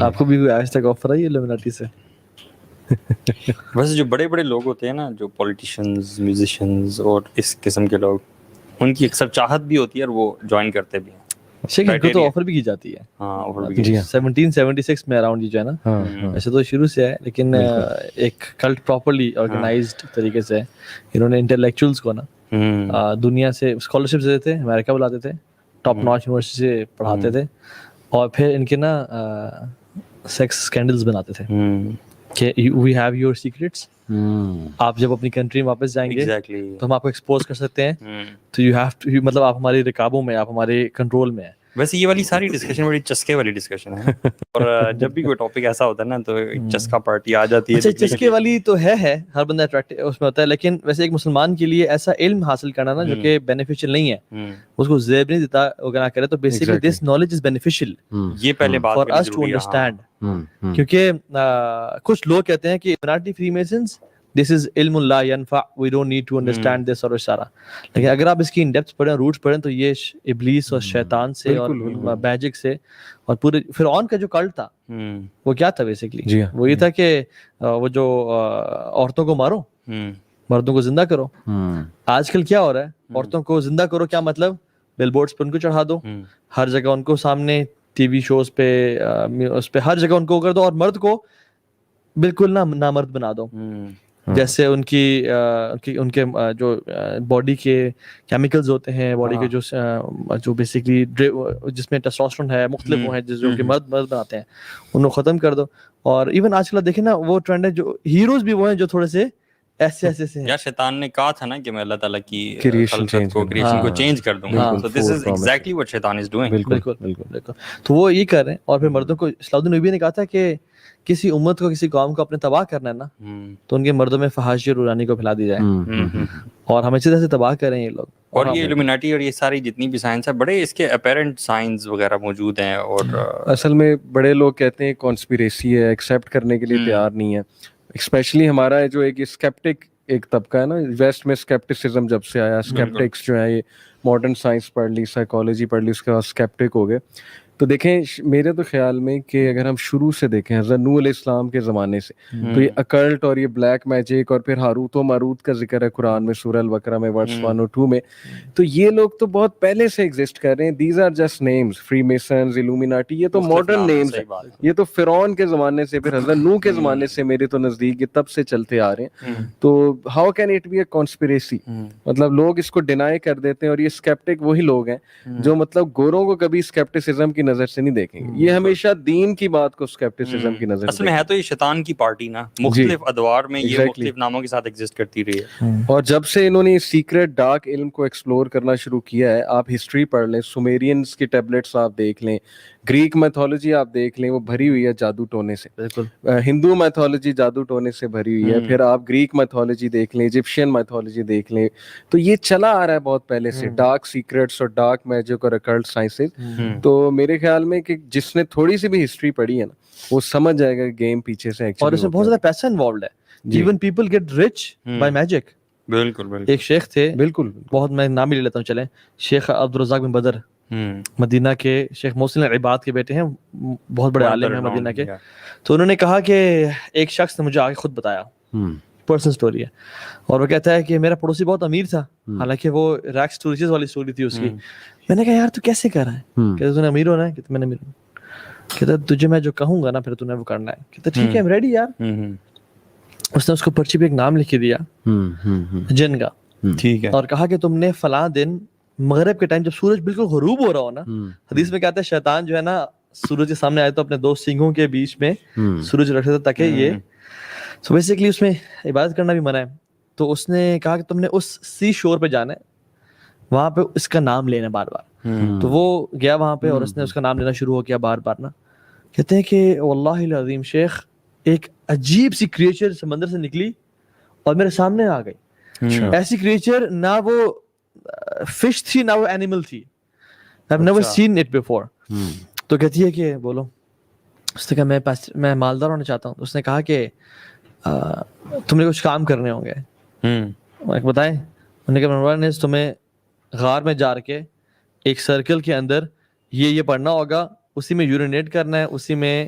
آپ کو بھی کوئی آج تک آفر آئی الومناٹی سے؟ ویسے جو بڑے بڑے لوگ ہوتے ہیں نا، جو پولیٹیشنز، میوزیشنز اور اس قسم کے لوگ، ان کی اکثر چاہت بھی ہوتی ہے اور وہ جوائن کرتے بھی ہیں. شیخ ان کو تو آفر بھی کی جاتی ہے. ہاں آفر بھی. 1776 میں اراؤنڈ یہ جو ہے نا، ایسے تو شروع سے ہے لیکن ایک کلٹ پراپرلی آرگنائزڈ طریقے سے انہوں نے انٹلیکچوئلس کو نا دنیا سے اسکالرشپ دیتے تھے، امریکہ بلاتے تھے، ٹاپ ناچ یونیورسٹی سے پڑھاتے تھے، اور پھر ان کے نا سیکس اسکینڈلز بناتے تھے کہ وی ہیو یور سیکریٹس، آپ جب اپنی کنٹری میں واپس جائیں گے تو ہم آپ کو ایکسپوز کر سکتے ہیں، تو یو ہیو ٹو، مطلب آپ ہماری رکابوں میں، آپ ہمارے کنٹرول میں ہیں. ویسے یہ والی ساری ڈسکشن بڑی چسکے والی ڈسکشن ہے، اور جب بھی کوئی ٹاپک ایسا ہوتا ہے نا تو چسکا پارٹی آ جاتی ہے. اچھا چسکے والی تو ہے ہر بندہ اٹریکٹو اس میں ہوتا ہے، لیکن ویسے ایک مسلمان کے لیے ایسا علم حاصل کرنا نا جو کہ بینیفیشیل نہیں ہے، اس کو زیب نہیں دیتا وہ نہ کرے، تو basically this knowledge is beneficial یہ پہلے بات فار اس ٹو انڈرسٹینڈ. کیونکہ کچھ لوگ کہتے ہیں کہ الومناٹی فری میسنز دس از علم لا ینفع، we don't need to understand this اور اشارہ. لیکن اگر آپ اس کی ان ڈیپتھ پڑھیں، روٹس پڑھیں، تو یہ ابلیس اور شیطان سے اور میجک سے، اور پورے فرعون کا جو کلٹ تھا وہ کیا تھا بیسیکلی، وہ یہ تھا کہ وہ جو عورتوں کو مارو، مردوں کو زندہ کرو. آج کل کیا ہو رہا ہے، عورتوں کو زندہ کرو کیا مطلب، بل بورڈز پہ ان کو چڑھا دو، ہر جگہ ان کو سامنے، ٹی وی شوز پہ، اس پہ ہر جگہ ان کو کر دو، اور مرد کو بالکل نامرد بنا دو. جیسے ان کے جو باڈی کے کیمیکلز ہوتے ہیں، باڈی کے جو بیسکلی جس میں ٹیسٹوسٹیرون ہے، مختلف وہ ہیں جو کہ مرد بناتے ہیں، ان کو ختم کر دو. اور ایون آج کل دیکھیں نا وہ ٹرینڈ ہے، جو ہیروز بھی وہ ہیں جو تھوڑے سے ایسے سے ہیں. یا شیطان نے کہا تھا نا کہ میں اللہ تعالیٰ کی خلقت کو، کریشن کو چینج کر دوں گا. So this is exactly what شیطان is doing. بالکل. تو وہ یہ کر رہے ہیں. اور پھر مردوں کو صلی اللہ علیہ وسلم نے کہا تھا کہ کسی امت کو، کسی قوم کو اپنے تباہ کرنا ہے نا، تو ان کے مردوں میں فحاشی اور رورانی کو پھیلا دی جائے، اور ہمیں اسی طرح سے تباہ کریں یہ لوگ. اور یہ الومناٹی اور یہ ساری جتنی بھی سائنس ہے، بڑے اس کے اپیرنٹ سائنس وغیرہ موجود ہیں. اور اصل میں بڑے لوگ کہتے ہیں کانسپیریسی ہے، ایکسیپٹ کرنے کے لیے تیار نہیں ہے. اسپیشلی ہمارا جو ایک اسکیپٹک ایک طبقہ ہے نا، ویسٹ میں اسکیپٹسزم جب سے آیا، اسکیپٹکس جو ہیں یہ ماڈرن سائنس پڑھ لی، سائیکالوجی پڑھ لی، اس کے بعد اسکیپٹک ہو گئے. تو دیکھیں میرے تو خیال میں کہ اگر ہم شروع سے دیکھیں حضرت نوح علیہ السلام کے زمانے سے، تو یہ اکلٹ اور یہ بلیک میجک، اور پھر ہاروت و ماروت کا ذکر ہے قرآن میں سورہ البقرہ میں ورس 1 اور 2 میں. تو یہ لوگ تو بہت پہلے سے ایگزسٹ کر رہے ہیں. These are just names, freemasons, Illuminati, یہ تو ماڈرن نیمز ہیں. یہ تو فرعون کے زمانے سے، پھر حضرت نوح کے زمانے سے میرے تو نزدیک یہ تب سے چلتے آ رہے ہیں. تو how can it be a conspiracy? مطلب لوگ اس کو ڈینائی کر دیتے ہیں. اور یہ اسکیپٹک وہی لوگ ہیں جو مطلب گوروں کو کبھی اسکیپٹسزم کی نظر سے نہیں دیکھیں گے. یہ ہمیشہ دین کی بات کو اسکیپٹسزم کی نظر سے. اصل میں ہے تو یہ شیطان کی پارٹی نا، مختلف ادوار میں یہ مختلف ناموں کے ساتھ ایگزسٹ کرتی رہی ہے. اور جب سے انہوں نے سیکرٹ ڈارک علم کو ایکسپلور کرنا شروع کیا ہے، آپ ہسٹری پڑھ لیں، سومیرینز کی ٹیبلٹس آپ دیکھ لیں، گریک میتھولوجی آپ دیکھ لیں، وہ بھری ہوئی ہے جادو ٹونے سے. ہندو میتھولوجی جادو ٹونے سے بھری ہوئی ہے. پھر آپ گریک میتھولوجی دیکھ لیں، ایجپشین میتھولوجی دیکھ لیں. تو یہ چلا آ رہا ہے بہت پہلے سے، ڈارک سیکرٹس اور ڈارک میجک اور اکلٹ سائنسز. تو میرے خیال میں کہ جس نے تھوڑی سی بھی ہسٹری پڑھی ہے نا، وہ سمجھ جائے گا گیم پیچھے سے ایکچولی. اور اس میں بہت زیادہ پیسہ انوالوڈ ہے. Even people get rich by magic. بالکل. ایک شیخ تھے، بالکل بہت، میں نام ہی لے لیتا ہوں چلیں، شیخ عبدالرزاق بن بدر، مدینہ کے، شیخ محسن العباد کے بیٹے ہیں، بہت بڑے عالم ہیں مدینہ کے. تو انہوں نے کہا کہ ایک شخص نے مجھے آگے خود بتایا، پرسنل سٹوری ہے، اور وہ کہتا ہے کہ میرا پڑوسی بہت امیر تھا، حالانکہ وہ ریکس ٹو ریچز والی سٹوری تھی اس کی. میں نے کہا یار تو کیسے کر رہا ہے؟ کہتا تو نے امیر ہونا ہے؟ کہتا میں نے امیر ہوں. کہتا تجھے میں جو کہوں گا نا پھر تو نے وہ کرنا ہے. کہتا ٹھیک ہے ایم ریڈی یار. اس نے اس کو پرچی پہ ایک نام لکھ کے دیا جن کا، ٹھیک ہے، اور کہا کہ تم نے فلاں دن مغرب کے ٹائم جب سورج بالکل غروب ہو رہا ہو نا، حدیث میں کہتا ہے شیطان جو ہے نا سورج کے سامنے آئے تو اپنے دو سینگوں کے بیچ میں سورج رکھتا تھا تاکہ یہ، سو بیسیکلی اس میں عبادت کرنا بھی منع ہے. تو اس نے کہا کہ تم نے اس سی شور پہ جانا ہے، وہاں پہ اس کا نام لینا بار بار. تو وہ گیا وہاں پہ اور اس نے اس کا نام لینا شروع ہو کیا بار بار نا. کہتے ہیں کہ واللہ العظیم شیخ ایک عجیب سی کریچر سمندر سے نکلی اور میرے سامنے آ گئی. ایسی کریچر نہ وہ فش تھی نہ وہ اینیمل تھی. I've never seen it before. تو کہتی ہے کہ بولو. اس نے کہا میں مالدار ہونا چاہتا ہوں. اس نے کہا کہ تم نے کچھ کام کرنے ہوں گے. بتائیں. انہوں نے کہا تمہیں غار میں جا کے ایک سرکل کے اندر یہ پڑھنا ہوگا، اسی میں یورینیٹ کرنا ہے، اسی میں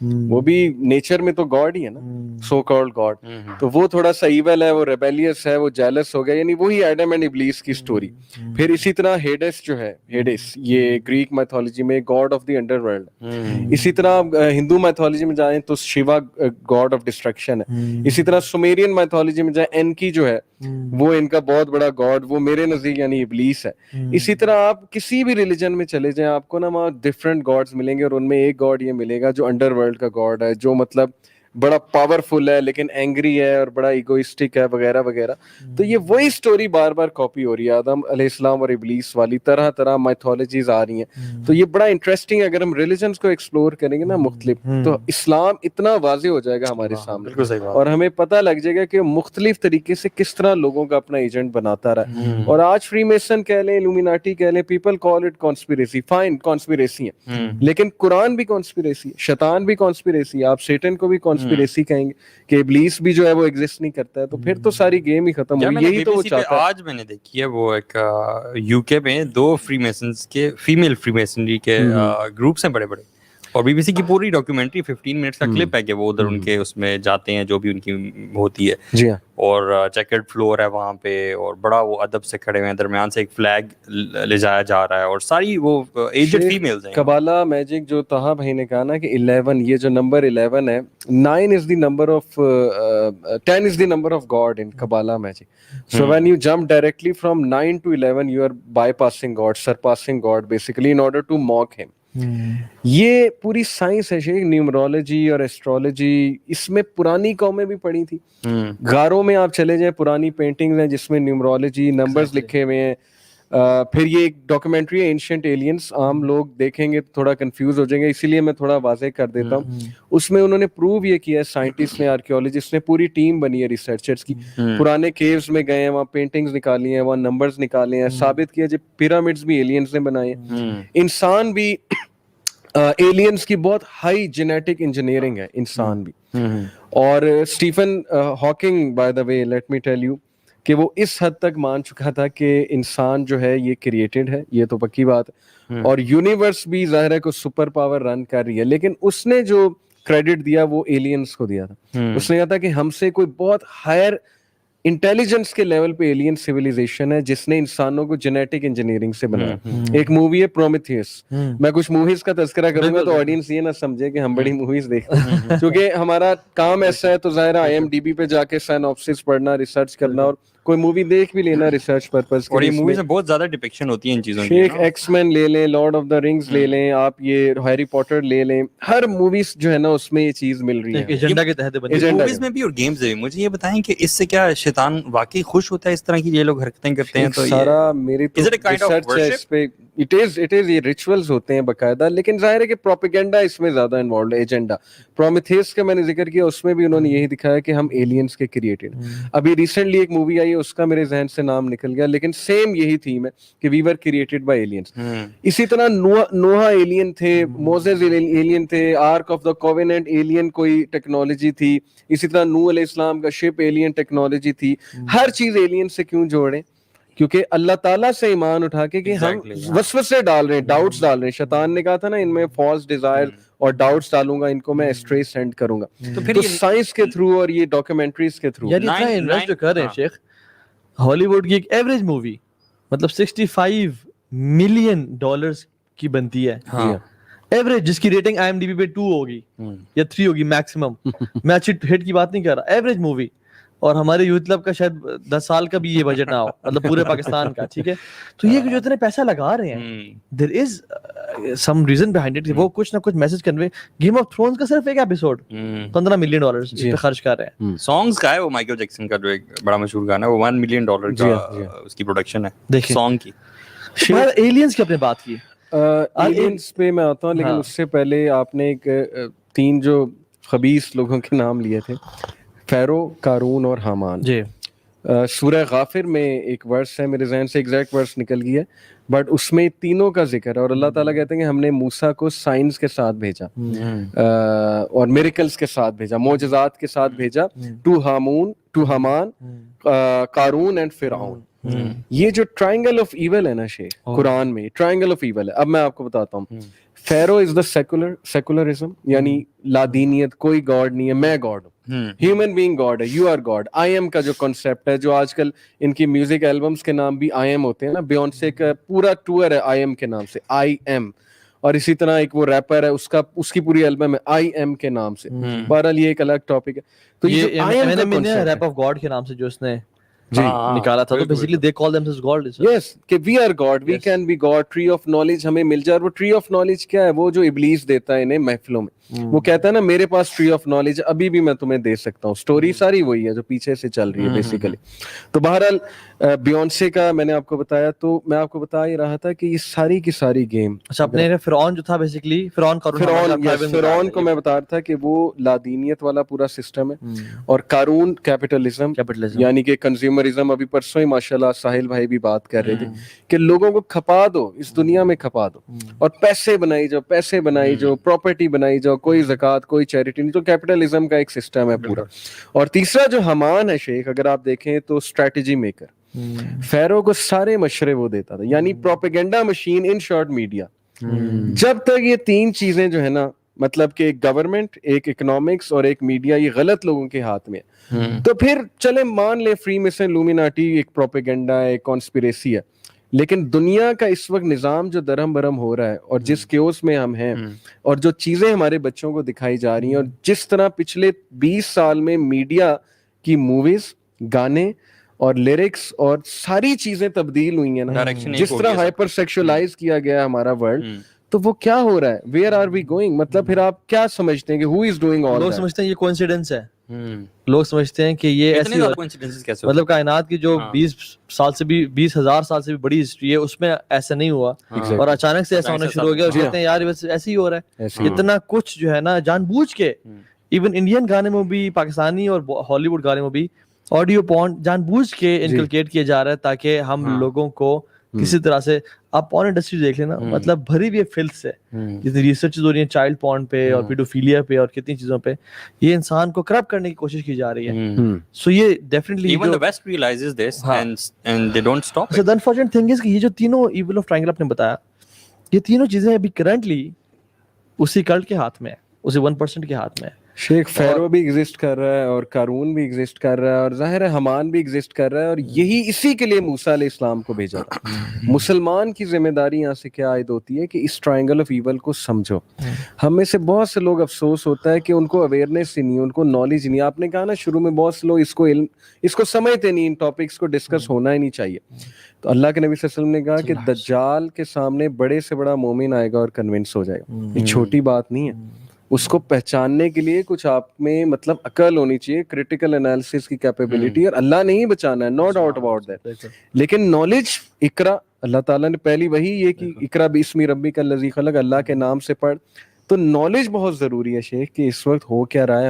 وہ بھی نیچر میں تو گاڈ ہی ہے نا, سو کالڈ گاڈ. تو وہ تھوڑا سا ایول ہے, وہ ریبیلیس ہے, وہ جیلس ہو گیا, یعنی وہی ایڈم اینڈ ابلیس کی اسٹوری. پھر اسی طرح ہیڈس جو ہے, ہیڈس یہ گریک میتھولوجی میں God of the under world. اسی طرح ہندو میتھولوجی میں جائیں تو شیوا گاڈ آف ڈسٹرکشن ہے. اسی طرح سومیرین میتھولوجی میں جائیں انکی جو ہے وہ ان کا بہت بڑا گاڈ, وہ میرے نزدیک یعنی ابلیس ہے. اسی طرح آپ کسی بھی ریلیجن میں چلے جائیں آپ کو نا وہاں ڈفرینٹ گاڈز ملیں گے, اور ان میں ایک گاڈ یہ ملے گا جو انڈر ورلڈ کا گاڈ ہے, جو مطلب بڑا پاورفل ہے لیکن اینگری ہے اور بڑا ایگوئسٹک ہے وغیرہ وغیرہ. تو یہ وہی اسٹوری بار بار کاپی ہو رہی ہے, آدم علیہ السلام اور ابلیس والی طرح طرح میتھولوجیز آ رہی ہیں. تو یہ بڑا انٹرسٹنگ ہے, اگر ہم ریلیجنس کو ایکسپلور کریں گے نا مختلف, تو اسلام اتنا واضح ہو جائے گا ہمارے سامنے, اور ہمیں پتہ لگ جائے گا کہ مختلف طریقے سے کس طرح لوگوں کا اپنا ایجنٹ بناتا رہا. اور آج فری میسن کہہ لیں, الومیناٹی کہہ لیں, people call it conspiracy, fine conspiracy ہے, لیکن قرآن بھی کانسپیریسی ہے, شیطان بھی کانسپیریسی ہے, آپ سیٹن کو بھی کانسپیریسی کہیں گے کہ ابلیس بھی جو ہے وہ ایگزسٹ نہیں کرتا ہے, تو پھر تو ساری گیم ہی ختم ہوئی. یہی تو وہ چاہتا ہے. آج میں نے دیکھی ہے وہ ایک یو کے میں 2 فری میسنز کے فیمیل فری میسنری کے گروپس ہیں بڑے بڑے, اور بی بی سی کی پوری ڈاکیومنٹری 15 منٹس کا کلپ ہے کہ وہ ادھر ان کے اس میں جاتے ہیں جو بھی ان کی ہوتی ہے. جی ہاں, اور چیکرڈ فلور ہے وہاں پہ, اور بڑا وہ ادب سے کھڑے ہوئے ہیں, درمیان سے ایک فلیگ لے جایا جا رہا ہے, اور ساری وہ ایجڈ فیمیلز ہیں. کبالا میجک جو طہا بھائی نے کہا نا کہ 11, یہ جو نمبر 11 ہے, 9 is the number of 10 is the number of God in Kabbalah magic. So when you jump directly from 9 to 11, you are bypassing God, surpassing God basically in order to mock him. یہ پوری science ہے شیخ, نیومرولوجی اور astrology, اس میں پرانی قومیں بھی پڑھی تھی. غاروں میں آپ چلے جائیں, پرانی پینٹنگز ہیں جس میں نیومرولوجی نمبرز لکھے ہوئے ہیں. پھر یہ ایک ڈاکومنٹری ہے اینشینٹ ایلینس, عام لوگ دیکھیں گے تو تھوڑا کنفیوز ہو جائیں گے, اسی لیے میں تھوڑا واضح کر دیتا ہوں. اس میں انہوں نے پروو یہ کیا ہے, سائنٹسٹ نے, آرکیولوجسٹ نے, پوری ٹیم بنی ہے ریسرچرز کی, پرانے کیوز میں گئے ہیں, وہاں پینٹنگز نکالی ہیں, وہاں نمبرز نکالے ہیں, ثابت کیا جب پیرامڈز بھی ایلینز نے بنائے ہیں. انسان بھی ایلینز کی بہت ہائی جینیٹک انجینئرنگ ہے, انسان بھی. اور Stephen Hawking by the way let me tell you کہ وہ اس حد تک مان چکا تھا کہ انسان جو ہے یہ کریٹڈ ہے, یہ تو پکی بات ہے, اور یونیورس بھی ظاہر ہے کو سپر پاور رن کر رہی ہے, لیکن اس نے جو کریڈٹ دیا وہ ایلینز کو دیا تھا. اس نے کہا تھا کہ ہم سے کوئی بہت ہائر انٹیلیجنس کے لیول پہ ایلین سیویلائزیشن ہے جس نے انسانوں کو جینیٹک انجینئرنگ سے بنایا. ایک مووی ہے پرومیتھیوس, میں کچھ موویز کا تذکرہ کروں گا تو آڈینس یہ نہ سمجھے کہ ہم بڑی موویز دیکھتے ہیں, کیونکہ ہمارا کام ایسا ہے, تو ظاہر IMDb پہ جا کے سائنوپسس پڑھنا, ریسرچ کرنا, اور کوئی مووی دیکھ بھی لینا ریسرچ پرپز کے. اور یہ موویز میں بہت زیادہ ڈپکشن ہوتی ہیں ان چیزوں کی. شیخ ایکس مین لے لیں, لارڈ آف دا رنگز لے لیں, آپ یہ ہیری پوٹر لے لیں, ہر موویز جو ہے نا اس میں یہ چیز مل رہی ہے ایجنڈا کے تحت بنی موویز میں بھی اور گیمز میں. مجھے یہ بتائیں کہ اس سے کیا شیطان واقعی خوش ہوتا ہے اس طرح کی یہ لوگ حرکتیں کرتے ہیں؟ تو سارا میری تو ریسرچ ہے اس پہ, اٹ از یہ ریچولز ہوتے ہیں باقاعدہ, لیکن ظاہر ہے کہ پروپیگنڈا اس میں زیادہ انوالوڈ ہے, ایجنڈا. پرومیتھیوس کا میں نے ذکر کیا, اس میں بھی انہوں نے یہی دکھایا کہ ہم ایلینز کے کریٹڈ. ابھی ریسنٹلی ایک مووی آئی ہے, اس کا میرے ذہن سے نام نکل گیا, لیکن سیم یہی تھیم ہے کہ we were created by aliens. اسی طرح نوح ایلین تھے, موزیز ایلین تھے, ark of the covenant alien کوئی ٹیکنالوجی تھی, اسی طرح نوح علیہ السلام کا شپ ایلین ٹیکنالوجی تھی. ہر چیز ایلین سے کیوں جوڑیں؟ کیونکہ اللہ تعالیٰ سے ایمان اٹھا کے کہ ہم وسوسے ڈال رہے ہیں, ڈاؤٹس ڈال رہے ہیں. شیطان نے کہا تھا نا ان میں فالس ڈیزائر اور ڈاؤٹس ڈالوں گا, ان کو میں اسٹرے سینڈ کروں گا. تو سائنس کے تھرو اور یہ ڈاکیومنٹریز کے تھرو یار اتنا انویسٹ جو کر رہے ہیں شیخ. ہالی ووڈ کی ایک ایوریج مووی مطلب $65 ملین کی بنتی ہے ایوریج, جس کی ریٹنگ IMDb پہ 2 ہوگی یا 3 ہوگی میکسیمم. میں اچھی ہٹ کی بات نہیں کر رہا, ایوریج مووی. اور ہمارے یوتھ کلب کا شاید 10 سال کا بھی یہ بجٹ نہ ہو, مطلب پورے پاکستان کا, ٹھیک ہے. تو یہ جو اتنے پیسہ لگا رہے ہیں, دیر از سم ریزن بیہائنڈ اٹ, وہ کچھ نہ کچھ message convey. Game of Thrones کا صرف ایک ایپیسوڈ $15 ملین پہ خرچ کر رہے ہیں. سانگز کا ہے وہ مائیکل جیکسن کا جو ایک بڑا مشہور گانا ہے, وہ $1 ملین کا اس کی پروڈکشن ہے سانگ کی. ایلینز کی اپنے بات کی, ایلینز پہ میں آتا ہوں, لیکن اس سے پہلے آپ نے ایک 3 جو خبیث لوگوں کے نام لیے تھے, فیرو, قارون اور حامان. جی سورہ غافر میں ایک ورس ہے, میرے ذہن سے ایگزیکٹ ورس نکل گیا, بٹ اس میں تینوں کا ذکر ہے. اور اللہ تعالیٰ کہتے ہیں کہ ہم نے موسیٰ کو سائنس کے ساتھ بھیجا اور میریکلز کے ساتھ بھیجا, معجزات کے ساتھ بھیجا, ٹو حامان, قارون اینڈ فرعون. یہ جو ٹرائنگل آف ایول ہے نا شیخ, قرآن میں ٹرائنگل آف ایول ہے. اب میں آپ کو بتاتا ہوں, فیرو از دا سیکولرزم, یعنی لادینیت, کوئی گاڈ نہیں ہے, میں گاڈ ہوں, ہیومن بینگ گاڈ ہے, you are god. I am کا جو کنسیپٹ ہے, جو آج کل ان کی میوزک البمس کے نام بھی آئی ایم ہوتے ہیں نا, بیونسے کا پورا ٹور ہے آئی ایم کے نام سے, آئی ایم. اور اسی طرح ایک وہ ریپر ہے, اس کی پوری البم ہے آئی ایم کے نام سے. بہرحال یہ ایک الگ ٹاپک ہے. تو یہ ریپ آف گاڈ کے نام سے جو اس نے نکالا تھا, تو basically they call themselves God. Yes, کہ we are God, we can be God. Tree of knowledge ہمیں مل جائے. اور وہ ٹری آف نالج کیا ہے, وہ جو ابلیس دیتا ہے انہیں محفلوں میں, وہ کہتا ہے نا میرے پاس ٹری آف نالج ابھی بھی میں تمہیں دے سکتا ہوں. سٹوری ساری وہی ہے جو پیچھے سے چل رہی ہے بیسیکلی. تو بہرحال بیونسے کا میں نے آپ کو بتایا, تو میں آپ کو بتا ہی رہا تھا کہ یہ ساری کی ساری گیم. اچھا, اپنے فرعون جو تھا بیسیکلی, فرعون کو میں بتا رہا تھا کہ وہ لادینیت والا پورا سسٹم ہے, اور قارون کیپٹلزم, یعنی کہ کنزیومرزم. ابھی پرسوں ہی ماشاءاللہ ساحل بھائی بھی بات کر رہے تھے کہ لوگوں کو کھپا دو, اس دنیا میں کھپا دو, اور پیسے بنائی جاؤ, پیسے بنائی جاؤ, پراپرٹی بنائی جاؤ, کوئی زکوٰۃ, کوئی چیریٹی نہیں. تو کیپٹلزم کا ایک سسٹم ہے پورا. اور تیسرا جو حمان ہے شیخ, اگر آپ دیکھیں تو اسٹریٹجی میکر. فیرو کو سارے مشورے وہ دیتا تھا, یعنی propaganda machine, in short media. جب تک یہ تین چیزیں جو ہے نا, مطلب کہ ایک گورنمنٹ, ایک اکنامکس اور ایک میڈیا, یہ غلط لوگوں کے ہاتھ میں ہے, تو پھر چلے مان لے فری میسن, لومیناٹی ایک پروپیگنڈا ہے, ایک کانسپیریسی ہے. لیکن دنیا کا اس وقت نظام جو درہم برہم ہو رہا ہے, اور جس کیوس میں ہم ہیں, اور جو چیزیں ہمارے بچوں کو دکھائی جا رہی ہیں, اور جس طرح پچھلے 20 سال میں میڈیا کی موویز, گانے اور لیرکس اور ساری چیزیں تبدیل ہوئی ہیں نا, جس طرح ہائپر سیکشولائز کیا گیا ہے ہمارا ورلڈ, تو وہ کیا ہو رہا ہے, ویئر آر وی گوئنگ. مطلب پھر آپ کیا سمجھتے ہیں کہ ہو از ڈوئنگ آل؟ لوگ سمجھتے ہیں یہ کوئنسیڈنس ہے, لوگ سمجھتے ہیں کہ یہ ایسی, مطلب کائنات کی جو 20,000 سال سے بھی بڑی ہسٹری ہے, اس میں ایسا نہیں ہوا, اور اچانک سے ایسا ہونا شروع ہو گیا, اور کہتے ہیں یار بس ایسے ہی ہو رہا ہے. اتنا کچھ جو ہے نا جان بوجھ کے, ایون انڈین گانے میں بھی, پاکستانی اور ہالی ووڈ گانے میں بھی آڈیو پورن جان بوجھ کے انکلکیٹ کیا جا رہا ہے, تاکہ ہم لوگوں کو کسی طرح سے, آپ پورن انڈسٹری دیکھ لینا, مطلب بھری ہوئی ہے فلتھ سے, جتنی ریسرچ ہو رہی ہیں چائلڈ پورن پہ اور پیڈوفیلیا پہ اور کتنی چیزوں پہ, یہ انسان کو کرپٹ کرنے کی کوشش کی جا رہی ہے. سو یہ definitely even the west realizes this and they don't stop it. So the unfortunate thing is کہ یہ جو تینوں ایول آف ٹرائنگل آپ نے بتایا, یہ تینوں چیزیں ابھی کرنٹلی اسی کلٹ کے ہاتھ میں ہے, اسی 1% کے ہاتھ میں ہے. شیخ فیرو بھی ایگزسٹ کر رہا ہے, اور قارون بھی ایگزسٹ کر رہا ہے, اور ظاہر ہے حمان بھی ایگزسٹ کر رہا ہے, اور یہی اسی کے لیے موسیٰ علیہ السلام کو بھیجا تھا. مسلمان کی ذمہ داری یہاں سے کیا عائد ہوتی ہے کہ اس ٹرائنگل آف ایول کو سمجھو. ہم میں سے بہت سے لوگ, افسوس ہوتا ہے کہ ان کو اویئرنیس ہی نہیں, ان کو نالج نہیں. آپ نے کہا نا شروع میں, بہت سے لوگ اس کو سمجھتے نہیں, ان ٹاپکس کو ڈسکس ہونا ہی نہیں چاہیے. تو اللہ کے نبی صلی اللہ علیہ وسلم نے کہا کہ دجال کے سامنے بڑے سے بڑا مومن آئے گا اور کنونس ہو جائے گا. یہ چھوٹی بات نہیں ہے. اس کو پہچاننے کے لیے کچھ آپ میں مطلب عقل ہونی چاہیے, کریٹیکل انالیسس کی کیپیبلٹی, اور اللہ نے ہی بچانا ہے, نو ڈاؤٹ اباؤٹ دیٹ. لیکن نالج, اقرا, اللہ تعالیٰ نے پہلی وہی یہ کہ اقرا باسم ربک الذی خلق, اللہ کے نام سے پڑھ. تو نالج بہت ضروری ہے شیخ, کہ اس وقت ہو کیا رہا ہے,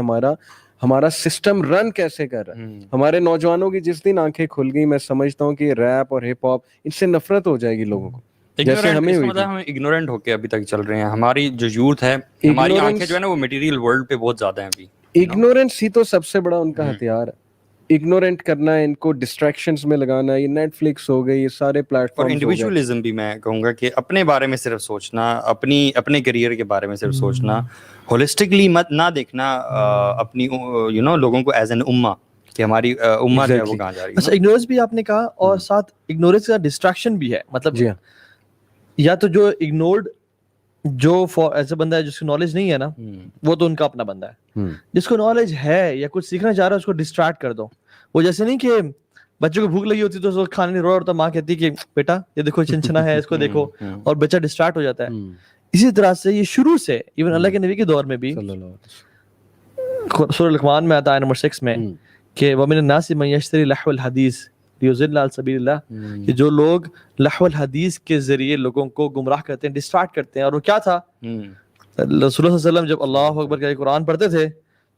ہمارا سسٹم رن کیسے کر رہا ہے. ہمارے نوجوانوں کی جس دن آنکھیں کھل گئی, میں سمجھتا ہوں کہ ریپ اور ہپ ہاپ, ان سے نفرت ہو جائے گی لوگوں کو, جیسے ہمیں ہوئی تھی. ہم اگنورنٹ ہو کے ابھی تک چل رہے ہیں. ہماری جو یوتھ ہے, ہماری آنکھیں جو ہے نا وہ مٹیریل ورلڈ پہ بہت زیادہ ہیں ابھی. اگنورنس ہی تو سب سے بڑا ان کا ہتھیار ہے. اگنورنٹ کرنا ہے, ان کو ڈسٹریکشنز میں لگانا ہے. یہ نیٹ فلکس ہو گئی, یہ سارے پلیٹ فارم. اور انڈیویجولزم بھی میں کہوں گا کہ اپنے بارے میں صرف سوچنا, اپنے کریئر کے بارے میں صرف سوچنا, ہولسٹکلی مت نہ دیکھنا اپنی لوگوں کو ایز این امہ, کہ ہماری امہ جو ہے وہ کہاں جا رہی ہے. اچھا, اگنورنس بھی آپ نے کہا, اور ساتھ اگنورنس کا ڈسٹریکشن بھی ہے. مطلب یا تو جو اگنورڈ, جو ایسا بندہ ہے جس کو نالج نہیں ہے نا, وہ تو ان کا اپنا بندہ ہے. جس کو نالج ہے یا کچھ سیکھنا چاہ رہا ہے, اس کو ڈسٹریکٹ کر دو. وہ جیسے نہیں کہ بچوں کو بھوک لگی ہوتی تو کھانے نہیں رو رہا, ماں کہتی کہ بیٹا یہ دیکھو چنچنا ہے, اس کو دیکھو, اور بچہ ڈسٹریکٹ ہو جاتا ہے. اسی طرح سے یہ شروع سے ایون اللہ کے نبی کے دور میں بھی, سورہ لقمان میں آتا ہے نمبر 6 میں, کہ وَمِنَ النَّاسِ مَن يَشْتَرِي لَهْوَ الْحَدِيثِ لِيُضِلَّ عَن سَبِيلِ اللَّهِ, کہ جو لوگ لہو الحدیث کے ذریعے لوگوں کو گمراہ کرتے ہیں, ڈسٹریکٹ کرتے ہیں. اور وہ کیا تھا, رسول اللہ صلی اللہ علیہ وسلم جب اللہ اکبر کا قرآن پڑھتے تھے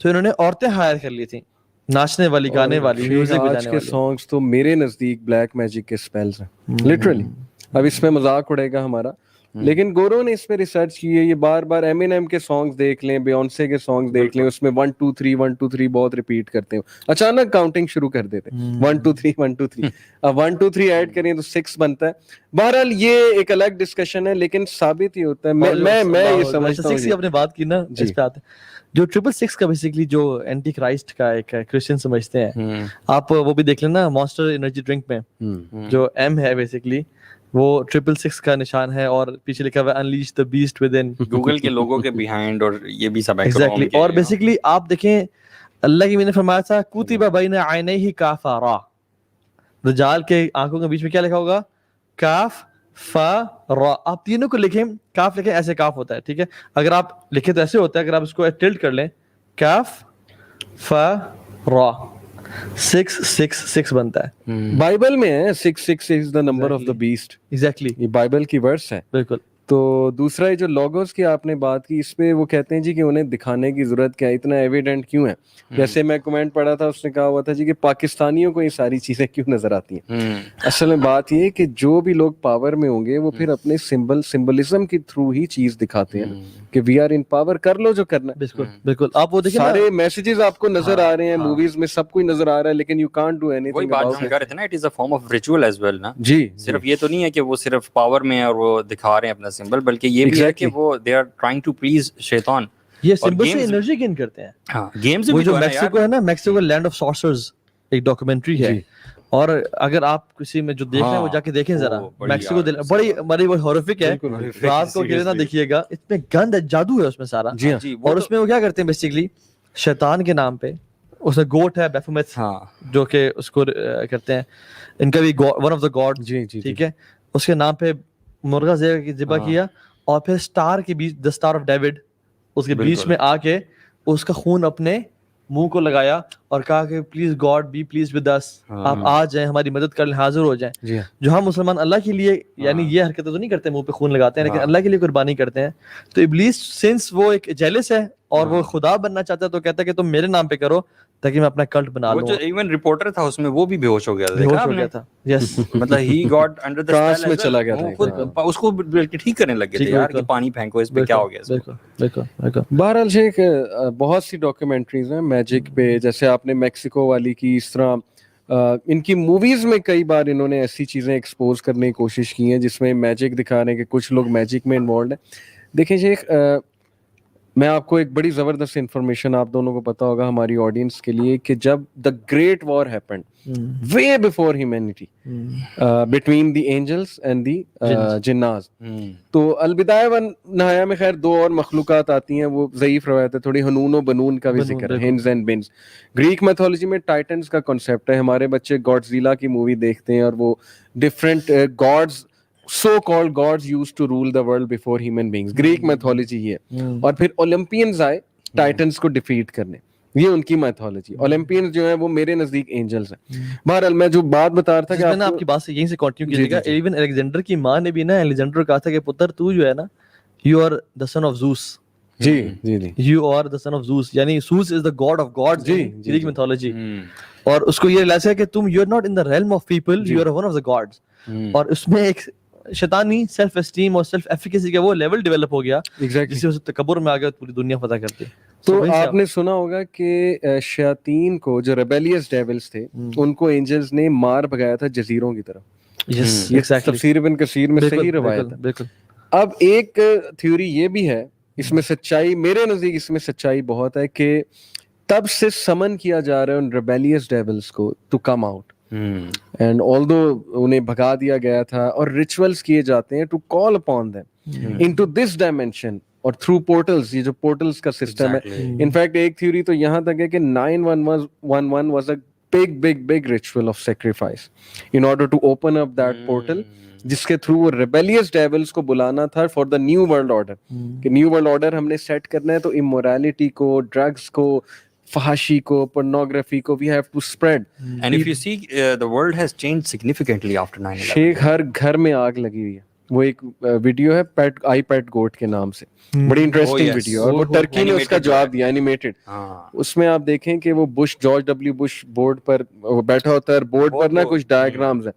تو انہوں نے عورتیں ہائر کر لی تھیں, ناچنے والی, گانے والی, میوزک بجانے والی. آج کے سانگز تو میرے نزدیک بلیک میجک کے سپیلز ہیں لٹرلی. اب اس میں مذاق اڑے گا ہمارا, لیکن گورو نے اس پہ ریسرچ کی ہے, یہ بار بار ایمینیم کے سانگز دیکھ لیں, بیونسے کے سانگز دیکھ لیں, اس میں 1 2 3 1 2 3 بہت ریپیٹ کرتے ہیں, اچانک کاؤنٹنگ شروع کر دیتے ہیں 1 2 3 1 2 3, اب 1 2 3 ایڈ کریں تو 6 بنتا ہے. بہرحال یہ ایک الگ ڈسکشن ہے, لیکن ثابت ہی ہوتا ہے. میں یہ سمجھتا ہوں, 6 کی آپ نے بات کی نا, اس پہ آتے ہیں جو 666 کا بیسیکلی جو اینٹی کرائسٹ کا ایک کرسچن سمجھتے ہیں, آپ وہ بھی دیکھ لینا مانسٹر انرجی ڈرنک میں جو ایم ہے بیسیکلی وہ 666 کا نشان ہے, اور پیچھے لکھا ہوا ہے unleash the best with in. Google کے لوگوں کے بیہائنڈ اور یہ بھی سب ایگزیکٹلی. اور بیسیکلی آپ دیکھیں اللہ کی میں نے فرمایا تھا کوتب بین عینیہ کافرا, دجال کے آنکھوں کے بیچ میں کیا لکھا ہوگا, کاف فا را. آپ تینوں کو لکھیں, کاف لکھیں ایسے کاف ہوتا ہے, ٹھیک ہے, اگر آپ لکھیں تو ایسے ہوتا ہے, اگر آپ اس کو ٹلٹ کر لیں کاف فا را 666 بنتا ہے. بائبل میں ہے 666 is the number of the beast. Exactly, یہ بائبل کی ورس ہے. بالکل. تو دوسرا یہ جو لوگوز کی آپ نے بات کی, اس پہ وہ کہتے ہیں جی کہ انہیں دکھانے کی ضرورت کیا ہے, اتنا ایویڈنٹ کیوں ہے. جیسے میں کمنٹ پڑھا تھا, اس نے کہا ہوا تھا جی کہ پاکستانیوں کو یہ ساری چیزیں کیوں نظر آتی ہیں. اصل میں بات یہ ہے کہ جو بھی لوگ پاور میں ہوں گے وہ پھر اپنے سمبلزم کے تھرو ہی چیز دکھاتے ہیں کہ وی آر ان پاور, کر لو جو کرنا ہے. بالکل بالکل. آپ وہ دیکھیں سارے میسیجز آپ کو نظر آ رہے ہیں, موویز میں سب کچھ نظر آ رہا ہے, لیکن یو کانٹ ڈو اینی وہی تھنگ بات اباؤٹ ہم کر رہے تھے نا, it is a form of ritual as well نا. جی, صرف یہ تو نہیں ہے کہ وہ صرف پاور میں ہے اور وہ دکھا رہے ہیں اپنا سمبل, بلکہ یہ بھی ہے کہ وہ they are trying to please شیطان. یہ سمبل سے انرجی گین کرتے ہیں. ہاں, گیمز وہ بھی جو میکسیکو ہے نا, میکسیکو لینڈ آف سارسرز ایک ڈاکومنٹری ہے, اور اگر آپ کسی میں جو دیکھ رہے ہیں وہ جا کے دیکھیں ذرا. میکسیکو بڑی ہارفک ہے, رات کو کھیلنا دیکھیے گا, اس میں گند ہے, جادو ہے اس میں سارا. اور اس میں وہ کیا کرتے ہیں بیسیکلی شیطان کے نام پہ, اس میں گوٹ ہے بیفومیت جو کہ اس کو کرتے ہیں, ان کا بھی ون آف دا گاڈ, ٹھیک ہے, اس کے نام پہ مرغا ذبح کیا, اور پھر اسٹار کے بیچ دا اسٹار آف ڈیوڈ اس کے بیچ میں آ کے اس کا خون اپنے منہ کو لگایا اور کہا کہ please God be please with us, آپ آ جائیں ہماری مدد کر لیں, حاضر ہو جائیں. جو ہم مسلمان اللہ کے لیے یعنی یہ حرکتیں تو نہیں کرتے منہ پہ خون لگاتے ہیں, لیکن اللہ کے لیے قربانی کرتے ہیں. تو ابلیس سنس وہ ایک جیلس ہے اور وہ خدا بننا چاہتا ہے, تو کہتا ہے کہ تم میرے نام پہ کرو تاکہ میں اپنا کلٹ بنا لوں. جو ایون رپورٹر تھا اس میں وہ بھی بے ہوش ہو گیا تھا, بیہوش ہو گیا تھا. یس, مطلب he got under the trance میں چلا گیا تھا, اس کو بلکہ ٹھیک کرنے لگ گئے تھے یار کہ پانی پھینکو, اس پہ کیا ہو گیا. بالکل. بہرحال شیخ بہت سی ڈاکیومنٹریز ہیں میجک پہ, جیسے آپ نے میکسیکو والی کی, اس طرح ان کی موویز میں کئی بار انہوں نے ایسی چیزیں ایکسپوز کرنے کی کوشش کی ہیں جس میں میجک دکھا رہے ہیں کہ کچھ لوگ میجک میں انوالوڈ ہیں. دیکھیں شیخ, میں آپ کو ایک بڑی زبردست انفارمیشن آپ دونوں کو پتا ہوگا ہماری آڈینس کے لیے, کہ جب the great war happened way before humanity between the angels and the jinns, تو البدایہ و نہایہ میں خیر 2 اور مخلوقات آتی ہیں, وہ ضعیف روایت ہے تھوڑی, ہنون و بنون کا بھی ذکر ہے, ہنز اینڈ بنز. گریک میتھولوجی میں ٹائٹنز کا کنسیپٹ ہے. ہمارے بچے گاڈزیلا کی مووی دیکھتے ہیں اور وہ different God's, so called gods used to rule the world before human beings. Greek mythology یہ ہے. اور پھر اولمپینز آئے ٹائٹنز کو ڈیفیٹ کرنے, یہ ان کی میتھولوجی. اولمپینز جو ہیں وہ میرے نزدیک اینجلز ہیں. بہرحال میں جو بات بتا رہا تھا کہ میں آپ کی بات سے یہیں سے کنٹینیو کیجیے گا. ایون الیگزینڈر کی ماں نے بھی نا الیگزینڈر کہا تھا کہ پتر تو جو ہے نا, you are the son of Zeus. You are the son of Zeus, یعنی Zeus is the god of gods in Greek mythology. اور اس کو یہ ریلائز ہے کہ تم you are not in the realm of people, you are one of the gods. اور اس میں ایک شیطانی سیلف اسٹیم اور سیلف ایفیکیسی کا وہ لیول ڈیولپ ہو گیا جس سے تکبر میں آ گیا, پوری دنیا فتح کرتی. تو آپ نے سنا ہوگا کہ شیاطین کو, جو ریبیلیس ڈیولز تھے, ان کو اینجلز نے مار بھگایا تھا جزیروں کی طرف. یہ تفسیر ابن کثیر میں صحیح روایت ہے. اب ایک تھیوری یہ بھی ہے, اس میں سچائی, میرے نزدیک اس میں سچائی بہت ہے, کہ تب سے سمن کیا جا رہا ہے ان ریبیلیس ڈیولز کو to come out, and although انہیں بھگا دیا گیا تھا, اور ریچولز کیے جاتے ہیں to call upon them into this dimension, اور تھرو پورٹلز, یہ جو پورٹلز کا سسٹم ہے. انفیکٹ ایک تھیوری تو یہاں تک ہے کہ 911 was a big ritual of sacrifice in order to open up that portal, جس کے تھرو وہ ریبیلیس ڈیولز کو بلانا تھا for the new world order, کہ نیو ورلڈ آرڈر ہم نے سیٹ کرنا ہے, تو امورالٹی کو, ڈرگس کو, فحاشی کو, pornography کو, we have to spread. And if you see, the world has changed significantly after 9/11. شیخ ہر گھر میں آگ لگی ہوئی ہے. وہ ایک ویڈیو ہے آئی پیٹ گوٹ کے نام سے, بڑی انٹرسٹنگ ویڈیو, اور وہ ٹرکی نے اس کا جواب دیا اینیمیٹڈ. اس میں آپ دیکھیں کہ وہ Bush, George W Bush board پر بیٹھا ہوتا ہے, بورڈ پر نا کچھ ڈائیگرامز ہیں,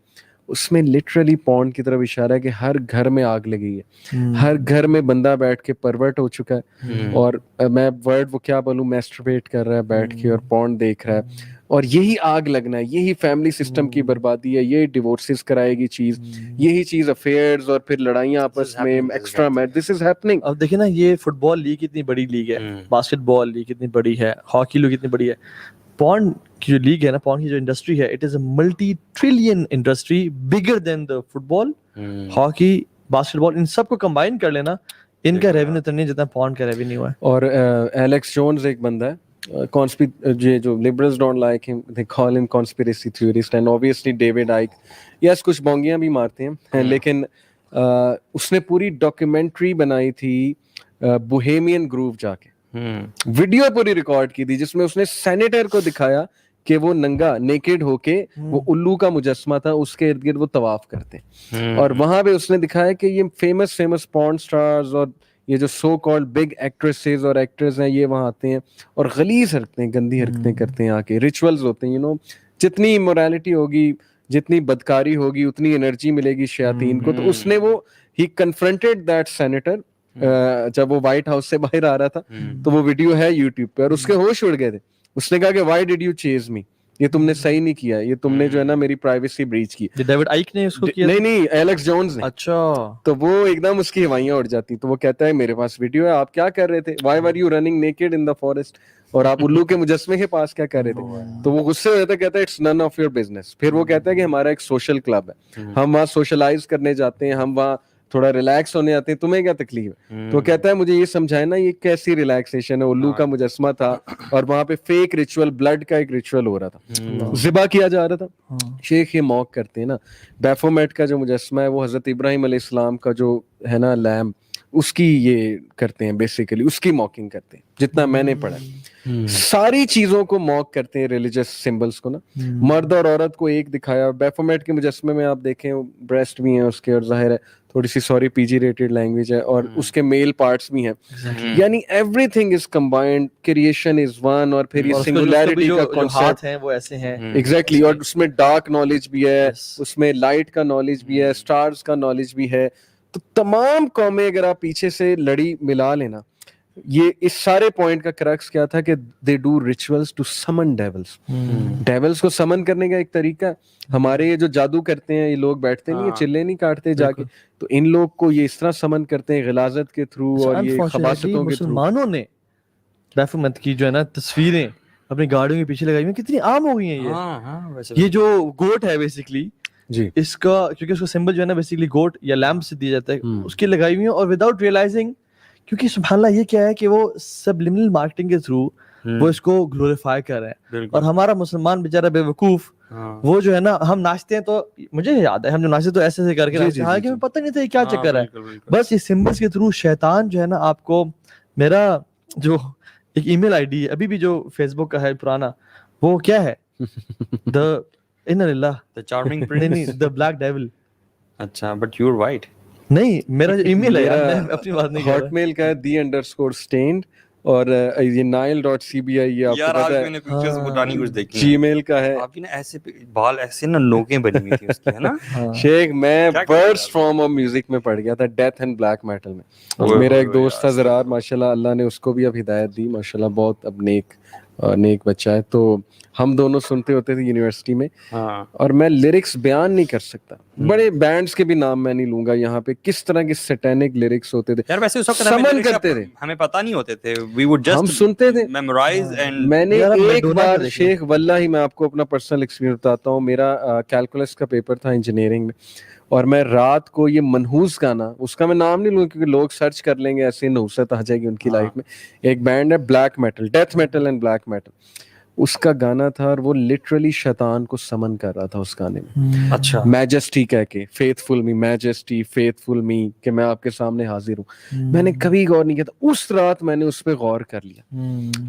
اس میں لٹرلی پورن کی طرف اشارہ ہے کہ ہر گھر میں آگ لگی ہے, ہر گھر میں بندہ بیٹھ کے پرورٹ ہو چکا ہے, اور میں ورڈ وہ کیا بولوں, میسٹربیٹ کر رہا ہے بیٹھ کے اور پورن دیکھ رہا ہے, اور یہی آگ لگنا ہے, یہی فیملی سسٹم کی بربادی ہے, یہی ڈیورسز کرائے گی چیز, یہی چیز افیئرز اور پھر لڑائیاں آپس میں extra match, this is happening. اب دیکھیں نا, یہ فٹ بال لیگ اتنی بڑی لیگ ہے, باسکٹ بال لیگ اتنی بڑی ہے, ہاکی لیگ اتنی بڑی ہے, پورن کی جو لیگ ہے نا, پورن کی جو انڈسٹری ہے, it is a multi trillion industry, bigger than the football, hockey, basketball, ان سب کو کمبائن کر لینا, ان کا ریونیو اتنا نہیں جتنا پورن کا ریونیو ہے. اور ایلیکس جونز ایک بندہ ہے, جو liberals don't like him, they call him conspiracy theorist, and obviously David Icke, yes کچھ بونگیاں بھی مارتے ہیں, لیکن اس نے پوری ڈاکیومنٹری بنائی تھی بوہیمین گروو جا کے, ویڈیو پوری ریکارڈ کی تھی, جس میں اس نے سینیٹر کو دکھایا کہ وہ ننگا نیکڈ ہو کے, وہ الو کا مجسمہ تھا, اس کے ارد گرد وہ طواف کرتے, اور وہاں پہ اس نے دکھایا کہ یہ فیمس پورن سٹارز اور یہ جو سو کالڈ بگ ایکٹریسز اور ایکٹرز ہیں, یہ وہاں آتے ہیں اور غلیظ حرکتیں, گندی حرکتیں کرتے ہیں, آ کے ریچولز ہوتے ہیں, جتنی امورالٹی ہوگی, جتنی بدکاری ہوگی, اتنی انرجی ملے گی شیاطین کو. تو اس نے وہ ہی کنفرنٹڈ دیٹ سینیٹر, جب وہ وائٹ ہاؤس سے باہر آ رہا تھا, تو وہ ویڈیو ہے یوٹیوب پہ, اور اس کے ہوش اڑ گئے تھے. اس نے کہا کہ وائی ڈیڈ یو چیز می, یہ تم نے صحیح نہیں کیا, یہ تم نے جو ہے نا میری پرائیویسی بریچ کی. ڈیوڈ آئیک نے اس کو کیا؟ نہیں, ایلیکس جونز نے. اچھا. تو وہ ایک دم اس کی ہوائیاں اڑ جاتی. تو وہ کہتا ہے میرے پاس ویڈیو ہے, آپ کیا کر رہے تھے, why were you running naked in the forest, اور آپ الو کے مجسمے کے پاس کیا کر رہے تھے. تو وہ غصے ہو جاتا ہے, کہتا ہے it's none of your business. پھر وہ کہتا ہے کہ ہمارا ایک سوشل کلب ہے, ہم وہاں سوشلائز کرنے جاتے ہیں, ہم وہاں تھوڑا ریلیکس ہونے آتے ہیں, تمہیں کیا تکلیف ہے. تو کہتا ہے مجھے یہ سمجھائے نا یہ کیسی ریلیکسیشن ہے, الو کا مجسمہ تھا اور وہاں پہ فیک ریچول, بلڈ کا ایک ریچول ہو رہا تھا, ذبح کیا جا رہا تھا. شیخ یہ موک کرتے ہیں نا, بیفومیٹ کا جو مجسمہ ہے وہ حضرت ابراہیم علیہ السلام کا جو ہے نا لیم, اس کی یہ کرتے ہیں بیسیکلی, اس کی موکنگ کرتے ہیں, جتنا میں نے پڑھا. ساری چیزوں کو موک کرتے ہیں, ریلیجس سمبلس کو نا, مرد اور عورت کو ایک دکھایا. بیفومیٹ کے مجسمے میں آپ دیکھیں بریسٹ بھی ہیں اس کے, اور ظاہر ہے تھوڑی سی سوری پی جی ریٹڈ لینگویج ہے, اور اس کے میل پارٹس بھی ہیں, یعنی every thing is combined, creation is one, اور پھر یہ سنگولیرٹی کا کانسیپٹ ہیں وہ ایسے ہیں ایگزیکٹلی, اور اس میں ڈارک نالج بھی ہے, اس میں لائٹ کا نالج بھی ہے, سٹارز کا نالج بھی ہے. تو تمام قومیں اگر آپ پیچھے سے لڑی ملا لینا, یہ اس سارے پوائنٹ کا کرکس کیا تھا کہ دے ڈو ریچولز ٹو سمن ڈیولز. ڈیولز کو سمن کرنے کا ایک طریقہ, ہمارے یہ جو جادو کرتے ہیں یہ لوگ بیٹھتے نہیں, یہ چلے نہیں کاٹتے جا کے, تو ان لوگ کو یہ اس طرح سمن کرتے ہیں غلاظت کے تھرو اور یہ خباثتوں کے تھرو. مسلمانوں نے بیفومیٹ کی جو ہے نا تصویریں اپنی گاڑیوں کے پیچھے لگائی ہوئی, کتنی عام ہو گئی ہیں. یہ جو گوٹ ہے بیسیکلی, جی اس کا کیونکہ اس کا سمبل جو ہے نا بیسیکلی گوٹ یا لیمپ سے دیا جاتا ہے, اس کی لگائی ہوئی ہیں, اور وداؤٹ ریئلائزنگ, کیونکہ سبحان اللہ یہ کیا ہے کہ وہ سبلیمنل مارکیٹنگ کے تھرو وہ اس کو گلوریفائی کر رہے ہیں. اور ہمارا مسلمان بیچارہ بے وقوف, وہ جو ہے نا, ہم ناچتے ہیں تو مجھے یاد ہے ہم جو ناچتے تو ایسے ایسے کر کے ناچتے ہیں, حالانکہ ہمیں پتہ نہیں تھا یہ کیا چکر ہے. بس یہ سمبلس کے تھرو شیطان جو ہے نا, آپ کو میرا جو ایک ای میل آئی ڈی ہے ابھی بھی جو فیس بک کا ہے پرانا, وہ کیا ہے, دا ان اللہ the charming prince, نہیں دا بلیک ڈیول. اچھا, but you're white. نہیں, میرا جو ای میل ہے, میں اپنی بات نہیں کر رہا. ہاٹ میل کا ہے the_stained, اور یہ nile.cbi, یہ آپ کو پتہ ہے. میں نے پکچرز پرانی کچھ دیکھی, جی میل کا ہے. آپ کی نا ایسے بال ایسے نا نوکیں بنی ہوئی تھی اس کی, ہے نا. شیخ میں ورسٹ فارم آف میوزک میں پڑھ گیا تھا, ڈیتھ اینڈ بلیک میٹل میں. میرا ایک دوست تھا زرار, ماشاءاللہ اللہ نے اس کو بھی اب ہدایت دی, ماشاءاللہ بہت اب نیک بچہ ہے. تو ہم دونوں سنتے ہوتے تھے یونیورسٹی میں, اور میں لیرکس بیان نہیں کر سکتا, بڑے بینڈز کے بھی نام میں نہیں لوں گا یہاں پہ, کس طرح کے سیٹینک لیرکس ہوتے تھے. یار ویسے اس وقت سمن کرتے تھے, ہمیں پتہ نہیں ہوتے تھے, we would just ہم سنتے تھے, memorize. and میں نے ایک بار شیخ واللہ میں آپ کو اپنا پرسنل ایکسپیرینس بتاتا ہوں, میرا کیلکولس کا پیپر تھا انجینئرنگ میں, اور میں رات کو یہ منحوس گانا, اس کا میں نام نہیں لوں کیونکہ لوگ سرچ کر لیں گے, ایسے نحوست آ جائے گی ان کی لائف میں. ایک بینڈ ہے black metal, death metal and black metal, اس کا گانا تھا, اور وہ لٹرلی شیطان کو سمن کر رہا تھا اس گانے میں. اچھا, میجسٹی کہہ کے, فیتھفل می, میجسٹی فیتھفل می, کہ میں آپ کے سامنے حاضر ہوں. میں نے کبھی غور نہیں کیا تھا, اس رات میں نے اس پہ غور کر لیا,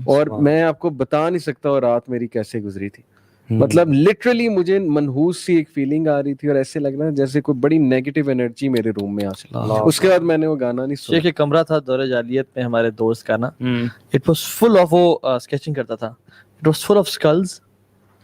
اور میں آپ کو بتا نہیں سکتا وہ رات میری کیسے گزری تھی. مطلب لٹرلی مجھے منحوس سی ایک فیلنگ آ رہی تھی, اور ایسے لگ رہا جیسے کوئی بڑی نیگیٹو انرجی میرے روم میں آ چلی. اس کے بعد میں نے وہ گانا نہیں سنا. شیخ ایک کمرہ تھا دور جالیت میں ہمارے دوست کا نا, اٹ واز فل آف, وہ اسکیچنگ کرتا تھا, it was full of skills,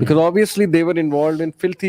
because obviously they were involved in filthy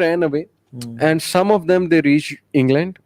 ran away and some of them they reached England,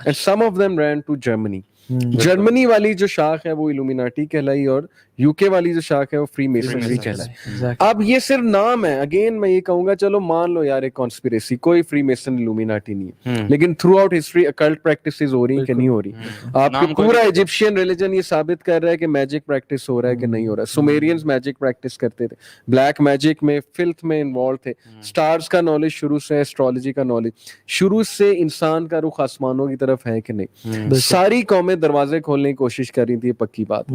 and some of them ran to Germany, Germany والی جو شاخ ہے وہ الومیناٹی کہلائی اور UK والی جو شاخ ہے وہ فری میسنری کہلائی. اب یہ صرف نام ہے. اگین میں یہ کہوں گا چلو مان لو یار ایک کانسپیریسی, کوئی فری میسن الومیناٹی نہیں ہے, لیکن through out history occult practices ہو رہی ہیں کہ نہیں ہو رہی. آپ کو پورا ایجپشین ریلیجن یہ ثابت کر رہا ہے کہ میجک پریکٹس ہو رہا ہے کہ نہیں ہو رہا ہے. سومیرینز میجک پریکٹس کرتے تھے, بلیک میجک میں فلتھ میں انوالو تھے. سٹارز کا نالج شروع سے, ایسٹرالوجی کا نالج شروع سے, انسان کا رخ آسمانوں کی طرف ہے کہ نہیں. ساری قومیں دروازے کھولنے کی کوشش کر رہی تھی, پکی بات.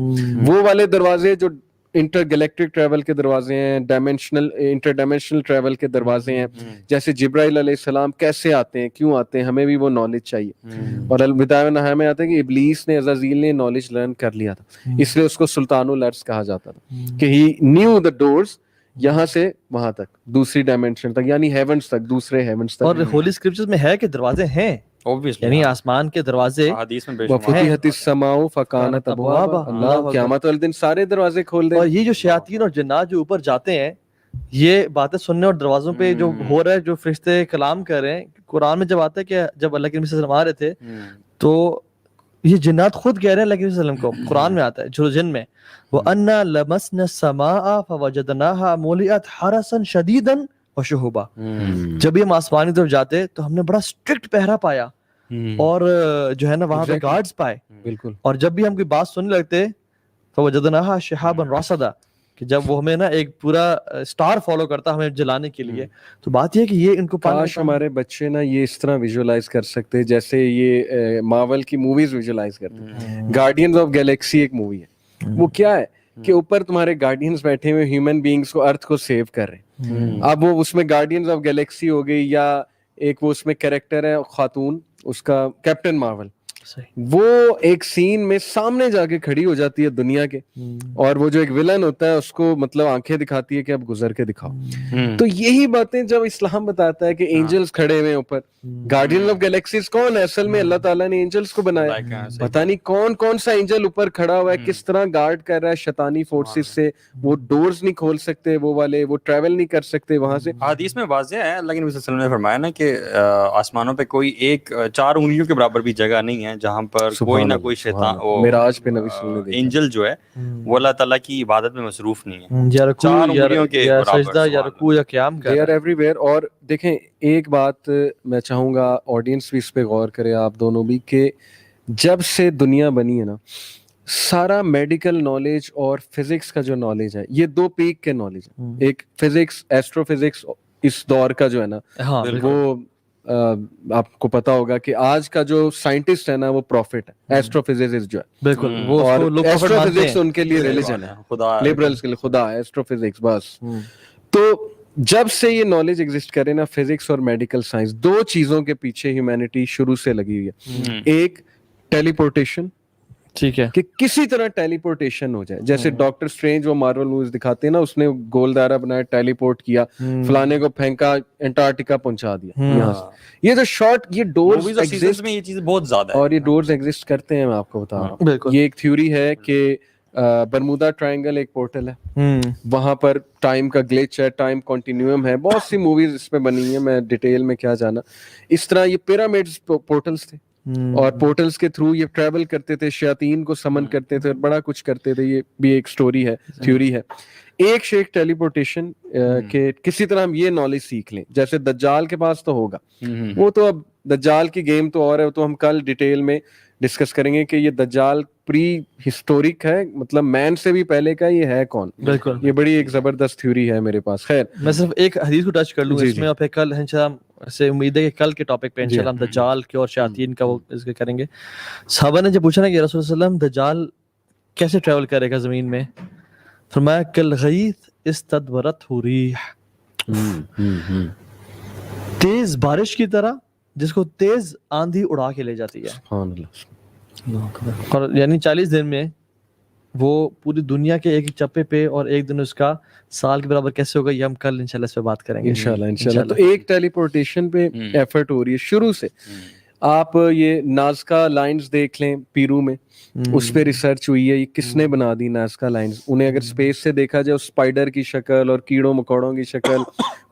وہ والے دروازے جو انٹر گلیکٹک ٹریول کے دروازے ہیں, انٹر ڈائمینشنل ٹریول کے دروازے ہیں, جیسے جبرائیل علیہ السلام کیسے آتے ہیں, کیوں آتے ہیں, ہمیں بھی وہ نالج چاہیے. اور البدایہ و نہایہ میں آتا ہے کہ ابلیس نے, عزازیل نے نالج لرن کر لیا تھا, اس لیے اس کو سلطان الارض کہا جاتا تھا کہ ہی نیو دا ڈورز, یہاں سے وہاں تک, دوسری ڈائمینشن تک, یعنی ہیونز تک, دوسرے ہیونز تک. اور ہولی اسکرپچرز میں ہے کہ دروازے ہیں, یعنی آسمان کے دروازے. وفتحت السماء فکانت ابوابا, اللہ قیامت والے دن سارے دروازے کھول دیں. اور یہ جو شیاطین اور جنات جو اوپر جاتے ہیں, یہ باتیں سننے اور دروازوں پہ جو ہو رہا ہے, جو فرشتے کلام کر رہے ہیں, قرآن میں جب آتا ہے کہ جب اللہ کے نبی صلی اللہ علیہ وسلم آ رہے تھے تو یہ جنات خود کہہ رہے ہیں اللہ کے نبی صلی اللہ علیہ وسلم کو, قرآن میں آتا ہے جو جن میں وَأَنَّا لَمَسْنَا السَّمَاءَ فَوَجَدْنَاهَا مُلِئَتْ حَرَسًا شَدِيدًا وَشُهُبًا. جب یہ ہم آسمان کی طرف جاتے تو ہم نے بڑا اسٹرکٹ پہرا پایا اور جو ہے نا وہاں پہ گارڈز پائے. بالکل. اور جب بھی ہم کوئی بات سننے لگتے فَوَجَدْنَاهَا شِهَابًا رَصَدًا, کہ جب وہ ہمیں نا ایک پورا سٹار فالو کرتا ہمیں جلانے کے لیے. تو بات یہ ہے کہ یہ ان کو کاش ہمارے بچے نا یہ اس طرح ویژولائز کر سکتے جیسے یہ مارول کی موویز ویژولائز کرتے ہیں. گارڈینز آف گیلیکسی ایک مووی ہے, وہ کیا ہے کہ اوپر تمہارے گارڈینز بیٹھے ہوئے ہیومن بینگز کو, ارتھ کو سیو کر رہے ہیں. اب وہ اس میں گارڈینز آف گیلیکسی ہو گئی, یا ایک وہ اس میں کریکٹر ہے خاتون, اس کا کیپٹن مارول, وہ ایک سین میں سامنے جا کے کھڑی ہو جاتی ہے دنیا کے, اور وہ جو ایک ویلن ہوتا ہے اس کو مطلب آنکھیں دکھاتی ہے کہ اب گزر کے دکھاؤ. تو یہی باتیں جب اسلام بتاتا ہے کہ اینجلز کھڑے ہوئے اوپر, گارڈین آف گیلیکسیز کون ہے اصل میں, اللہ تعالیٰ نے اینجلز کو بنایا. پتہ نہیں کون کون سا اینجل اوپر کھڑا ہوا ہے, کس طرح گارڈ کر رہا ہے شیطانی فورسز سے. وہ ڈورز نہیں کھول سکتے, وہ والے وہ ٹریول نہیں کر سکتے وہاں سے. حدیث میں واضح ہے, اللہ کے نبی صلی اللہ علیہ وسلم نے فرمایا نا کہ آسمانوں پہ کوئی ایک 4 انگلیوں کے برابر بھی جگہ نہیں ہے جہاں پر کوئی نہ کوئی شیطان, معراج پہ نبی صلی اللہ علیہ وسلم اینجل جو ہے وہ اللہ تعالیٰ کی عبادت میں مصروف نہیں ہے, یا رکوع یا سجدہ یا رکوع یا قیام کر رہے ہیں ایوری ویئر. اور دیکھیں ایک بات میں چاہوں گا آڈینس بھی اس پہ غور کرے, آپ دونوں بھی, کہ جب سے دنیا بنی ہے نا, سارا میڈیکل نالج اور فزکس کا جو نالج ہے, یہ 2 پیک کے نالج ہیں. ایک فزکس, ایسٹرو فزکس اس دور کا جو ہے نا, وہ آپ کو پتا ہوگا کہ آج کا جو سائنٹسٹ ہے نا وہ پروفٹ ہے, ایسٹرو فزسسٹ جو ہے. بالکل, وہ ایسٹرو فزکس ان کے لیے ریلیجن ہے, لبرلز کے لیے خدا ہے, ایسٹرو فزکس بس. تو جب سے یہ نالج ایگزسٹ کرے نا, فزکس اور میڈیکل سائنس, 2 چیزوں کے پیچھے ہیومینٹی شروع سے لگی ہوئی ہے. ایک ٹیلی پورٹیشن, ٹھیک ہے, کہ کسی طرح ٹیلی پورٹیشن ہو جائے. جیسے ڈاکٹر اسٹرینج وہ مارول موویز دکھاتے ہیں نا, اس نے گول دائرہ بنایا, ٹیلی پورٹ کیا, فلانے کو پھینکا, انٹارکٹیکا پہنچا دیا یہاں سے. یہ جو شارٹ, یہ ڈورز ایگزسٹ میں یہ چیز بہت زیادہ ہے, اور یہ ڈورز ایگزسٹ کرتے ہیں. میں آپ کو بتا رہا ہوں, یہ ایک تھیوری ہے کہ برمودا ٹرائنگل ایک پورٹل ہے, وہاں پر ٹائم کا گلیچ ہے, ٹائم کنٹینیوم ہے. بہت سی موویز اس پہ بنی ہیں, میں ڈیٹیل میں کیا جانا. اس طرح یہ پیرامڈز پورٹلز تھے, اور پورٹلز کے تھرو یہ ٹریول کرتے تھے, شیاطین کو سمن کرتے تھے, بڑا کچھ کرتے تھے. یہ بھی ایک سٹوری ہے, تھیوری ہے. ایک شیخ ٹیلی پورٹیشن, کہ کسی طرح ہم یہ نالج سیکھ لیں. جیسے دجال کے پاس تو ہوگا, وہ تو اب دجال کی گیم تو اور ہے, تو ہم کل ڈیٹیل میں ڈسکس کریں گے کہ یہ دجال پری ہسٹورک ہے, مطلب مین سے بھی پہلے کا یہ ہے کون. بالکل, یہ بڑی ایک زبردست تھیوری ہے میرے پاس. خیر, میں صرف ایک حدیث کو ٹچ کر لوں اس میں, اور پھر کل انشاءاللہ سے امید ہے کہ کل کے ٹاپک پہ انشاءاللہ ہم دجال کے اور شیاطین کا وہ اس کے کریں گے. صحابہ نے جب پوچھا نا کہ رسول اللہ صلی اللہ علیہ وسلم دجال کیسے ٹریول کرے گا زمین میں, فرمایا کالغیث استدبرت ریح, تیز بارش کی طرح جس کو تیز آندھی اڑا کے لے جاتی ہے. سبحان اللہ. اور یعنی 40 دن میں وہ پوری دنیا کے ایک چپے پہ, اور ایک دن اس کا سال کے برابر کیسے ہوگا, یہ ہم کل انشاءاللہ اس پہ بات کریں گے انشاءاللہ. تو ایک ٹیلی پورٹیشن پہ ایفرٹ ہو رہی ہے شروع سے. آپ یہ نازکا لائنز دیکھ لیں پیرو میں, اس پہ ریسرچ ہوئی ہے. یہ کس نے بنا دی نازکا لائنز؟ انہیں اگر اسپیس سے دیکھا جائے, اسپائڈر کی شکل اور کیڑوں مکوڑوں کی شکل,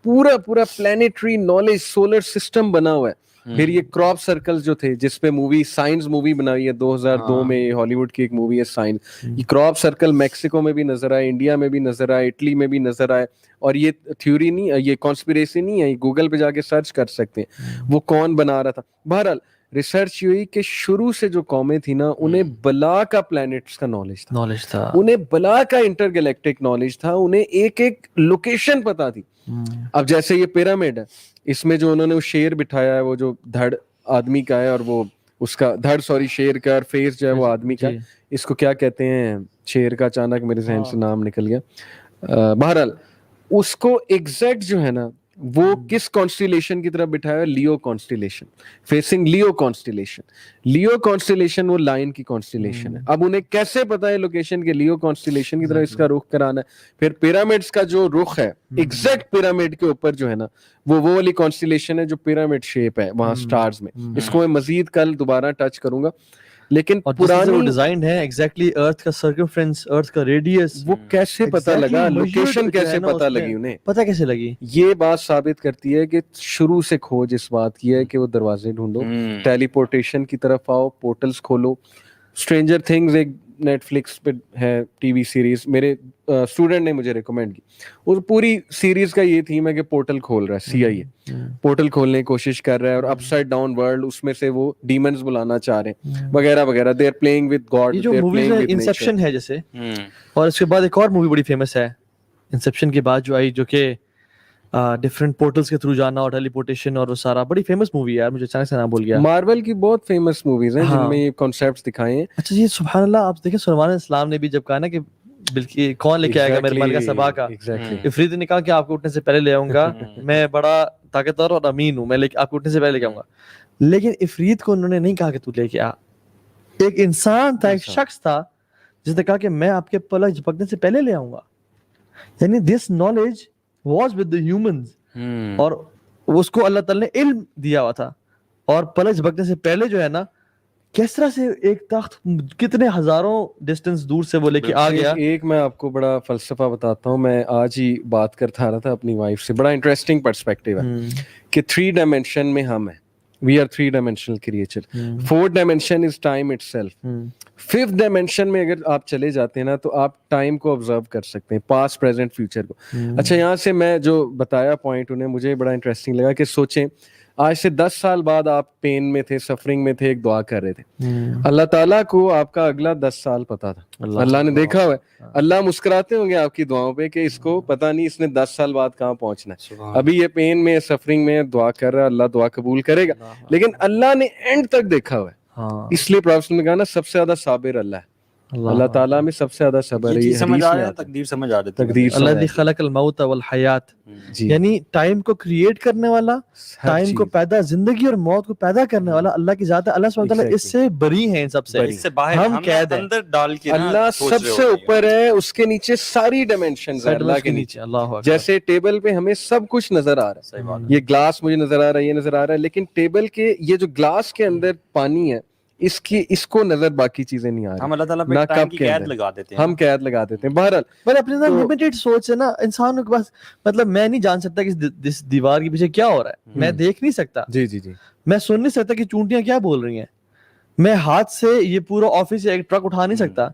پورا پلانیٹری نالج, سولر سسٹم بنا ہوا ہے. پھر یہ کراپ سرکل جو تھے جس پہ مووی سائنس مووی بنائی ہے 2002 میں, ہالی ووڈ کی ایک مووی ہے سائنس. یہ کراپ سرکل میکسیکو میں بھی نظر آئے, انڈیا میں بھی نظر آئے, اٹلی میں بھی نظر آئے. اور یہ تھیوری نہیں, یہ کانسپیریسی نہیں ہے, گوگل پہ جا کے سرچ کر سکتے ہیں وہ کون بنا رہا تھا. بہرحال ریسرچ ہوئی کہ شروع سے جو قومیں تھیں نا انہیں بلا کا پلانٹس کا نالج تھا, انہیں بلا کا انٹر گلیکٹک نالج تھا, انہیں ایک ایک لوکیشن پتا تھی. اب جیسے یہ پیرامڈ ہے, اس میں جو انہوں نے وہ شیر بٹھایا ہے, وہ جو دھڑ آدمی کا ہے اور وہ اس کا دھڑ شیر کا, اور فیس جو ہے وہ آدمی کا, اس کو کیا کہتے ہیں شیر کا, اچانک میرے ذہن سے نام نکل گیا. بہرحال اس کو ایگزیکٹ جو ہے نا وہ کس کانسٹیلیشن کی طرف بٹھایا ہے, لیو کانسٹیلیشن, فیسنگ لیو کانسٹیلیشن. لیو کانسٹیلیشن وہ لائن کی کانسٹیلیشن ہے. اب انہیں کیسے پتا ہے لوکیشن کے لیو کانسٹیلیشن کی طرف اس کا رخ کرانا ہے. پھر پیرامڈس کا جو رخ ہے ایگزیکٹ پیرامڈ کے اوپر جو ہے نا وہ والی کانسٹیلیشن ہے جو پیرامڈ شیپ ہے وہاں سٹارز میں. اس کو میں مزید کل دوبارہ ٹچ کروں گا. لیکن پرانی وہ ڈیزائن ہے ایگزیکٹلی ارتھ کا سرکمفرنس, ارتھ کا ریڈیس, وہ کیسے پتہ لگا, لوکیشن کیسے پتہ لگی انہیں, پتہ کیسے لگی. یہ بات ثابت کرتی ہے کہ شروع سے کھوج اس بات کی ہے کہ وہ دروازے ڈھونڈو, ٹیلی پورٹیشن کی طرف آؤ, پورٹلز کھولو. اسٹرینجر تھنگز ایک نیٹ فلکس پہ ہے ٹی وی سیریز, میرے اسٹوڈنٹ نے مجھے ریکمینڈ کی. اور پوری سیریز کا یہ تھیم ہے کہ پورٹل کھول رہا ہے, CIA پورٹل کھولنے کی کوشش کر رہا ہے, اور اپ سائڈ ڈاؤن ورلڈ اس میں سے وہ ڈیمنز بلانا چاہ رہے ہیں وغیرہ وغیرہ. They are playing with God. یہ جو موویز ہے انسیپشن ہے جیسے, اور اس کے بعد ایک اور مووی بڑی فیمس ہے انسیپشن کے بعد جو آئی, جو کہ ڈفرنٹ پورٹلز کے تھرو جانا اور ٹیلی پورٹیشن اور وہ سارا, بڑی فیمس مووی ہے یار, مجھے اچانک سے نام بھول گیا. مارول کی بہت فیمس موویز ہیں جن میں یہ کانسیپٹس دکھائے ہیں. اچھا یہ سبحان اللہ, آپ دیکھیں سلیمان علیہ السلام نے بھی جب کہا نا کہ بلکہ کون لے کے آئے گا میرے مالک صبا کا, عفریت نے کہا کہ آپ کو اٹھنے سے پہلے لے آؤں گا, میں بڑا طاقتور اور امین ہوں, میں آپ کو اٹھنے سے پہلے لے کے آؤں گا. لیکن عفریت کو انہوں نے نہیں کہا کہ تو لے کے آ, ایک انسان تھا, ایک شخص تھا جس نے کہا کہ میں آپ کے پلک جھپکنے سے پہلے لے آؤں گا. یعنی this knowledge was with the humans, اور اس کو اللہ تعالی نے علم دیا ہوا تھا. اور پلک جھپکنے سے پہلے جو ہے نا کس طرح سے ایک تخت کتنے ہزاروں ڈسٹنس دور سے وہ لے کے آ گیا. ایک میں آپ کو بڑا فلسفہ بتاتا ہوں, میں آج ہی بات کرتا رہا تھا اپنی وائف سے, بڑا انٹرسٹنگ پرسپیکٹیو ہے کہ 3 ڈائمینشن میں ہم ہیں, we are 3 dimensional creature. 4th dimension is time itself. 5th dimension میں اگر آپ چلے جاتے ہیں نا تو آپ ٹائم کو آبزرو کر سکتے ہیں, پاسٹ پریزنٹ فیوچر کو. اچھا یہاں سے میں جو بتایا پوائنٹ انہیں مجھے بڑا انٹرسٹنگ لگا کہ سوچیں آج سے 10 سال بعد آپ پین میں تھے, سفرنگ میں تھے, ایک دعا کر رہے تھے, اللہ تعالیٰ کو آپ کا اگلا 10 سال پتا تھا, اللہ نے دیکھا ہوا ہے. اللہ مسکراتے ہوں گے آپ کی دعاؤں پہ کہ اس کو پتا نہیں اس نے 10 سال بعد کہاں پہنچنا ہے, ابھی یہ پین میں سفرنگ میں دعا کر رہا ہے, اللہ دعا قبول کرے گا. لیکن اللہ نے اینڈ تک دیکھا ہوا ہے, اس لیے پروفیسر نے کہا نا سب سے زیادہ صابر اللہ ہے, اللہ تعالیٰ میں سب سے زیادہ صبر ہے. سمجھ آ رہا ہے, تقدیر سمجھ آ رہی ہے. الذی خلق الموت والحیات, یعنی ٹائم کو کریٹ کرنے والا, ٹائم کو پیدا, زندگی اور موت کو پیدا کرنے والا اللہ کی ذات ہے. اللہ سبحانہ وتعالی اس سے بری ہیں, سب سے, اس سے باہر, ہم قید ہیں. اندر ڈال کے اللہ سب سے اوپر ہے, اس کے نیچے ساری ڈائمینشنز ہیں اللہ کے نیچے. جیسے ٹیبل پہ ہمیں سب کچھ نظر آ رہا ہے, یہ گلاس مجھے نظر آ رہا ہے, یہ نظر آ رہا ہے, لیکن ٹیبل کے یہ جو گلاس کے اندر پانی ہے اس کو نظر باقی چیزیں نہیں آ رہی. ہم اللہ تعالیٰ پہ ٹائم کی قید لگا دیتے ہیں, ہم قید لگا دیتے ہیں. بہرحال پر اپنے اندر لمیٹڈ سوچ ہے نا انسانوں کے پاس, مطلب میں نہیں جان سکتا کہ اس دیوار کے پیچھے کیا ہو رہا ہے, میں دیکھ نہیں سکتا, جی میں سن نہیں سکتا کہ چونٹیاں کیا بول رہی ہیں, میں ہاتھ سے یہ پورا آفس یا ایک ٹرک اٹھا نہیں سکتا.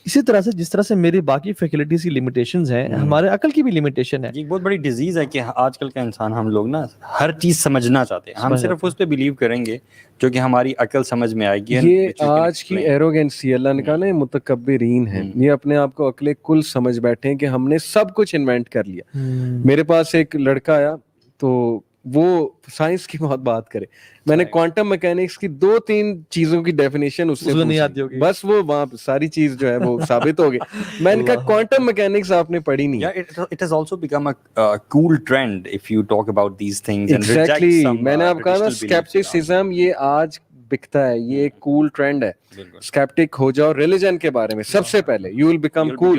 اسی طرح سے جس طرح سے میری باقی فیکلٹیز کی لمیٹیشنز ہیں, ہمارے عقل کی بھی لمیٹیشن ہے. یہ بہت بڑی ڈیزیز ہے کہ آج کل کا انسان, ہم لوگ نا ہر چیز سمجھنا چاہتے ہیں, ہم صرف اس پہ بلیو کریں گے جو کہ ہماری عقل سمجھ میں آئے گی. یہ آج کی ایروگینسی, اللہ نے کہا نا متکبرین ہیں, یہ اپنے آپ کو عقل کل سمجھ بیٹھے ہیں کہ ہم نے سب کچھ انوینٹ کر لیا. میرے پاس ایک لڑکا آیا تو وہ سائنس کی بہت بات کرے, میں نے کوانٹم میکینکس کی 2-3 چیزوں کی ڈیفینیشن اس سے نہیں آتی ہوگی, بس وہ وہاں ساری چیز جو ہے وہ ثابت ہو گئی. میں نے کہا کوانٹم میکینکس آپ نے پڑھی نہیں. It has also become a cool trend if you talk about these things and reject Exactly. some میں نے آپ کہا نا skepticism یہ آج بکتا ہے, یہ ایک کول ٹرینڈ ہے. اسکیپٹک ہو جاؤ ریلیجن کے بارے میں سب سے پہلے, یو ول بیکم کول,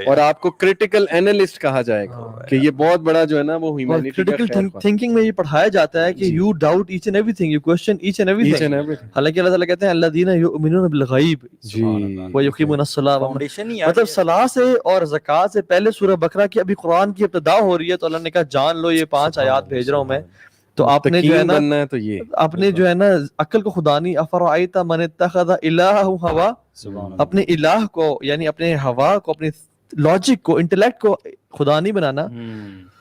اور آپ کو کریٹیکل اینالسٹ کہا جائے گا کہ یہ بہت بڑا جو ہے نا وہ ہیومینٹی کا کریٹیکل تھنکنگ میں یہ پڑھایا جاتا ہے کہ you doubt each and everything, you question each and everything. حالانکہ اللہ تعالیٰ کہتے ہیں الذین یؤمنون بالغیب ویقیمون الصلاۃ, مطلب صلاح سے اور زکوٰۃ سے پہلے سورہ بقرہ کی ابھی قرآن کی ابتدا ہو رہی ہے, تو اللہ نے کہا جان لو یہ 5 آیات بھیج رہا ہوں میں, تو آپ نے جو ہے نا بننا ہے تو یہ آپ نے جو ہے نا عقل کو خدا نہیں، افرأیت من اتخذ الہ ہوا، اپنے الہ کو یعنی اپنے ہوا کو، اپنے لاجک کو، انٹلیکٹ کو خدا نہیں بنانا.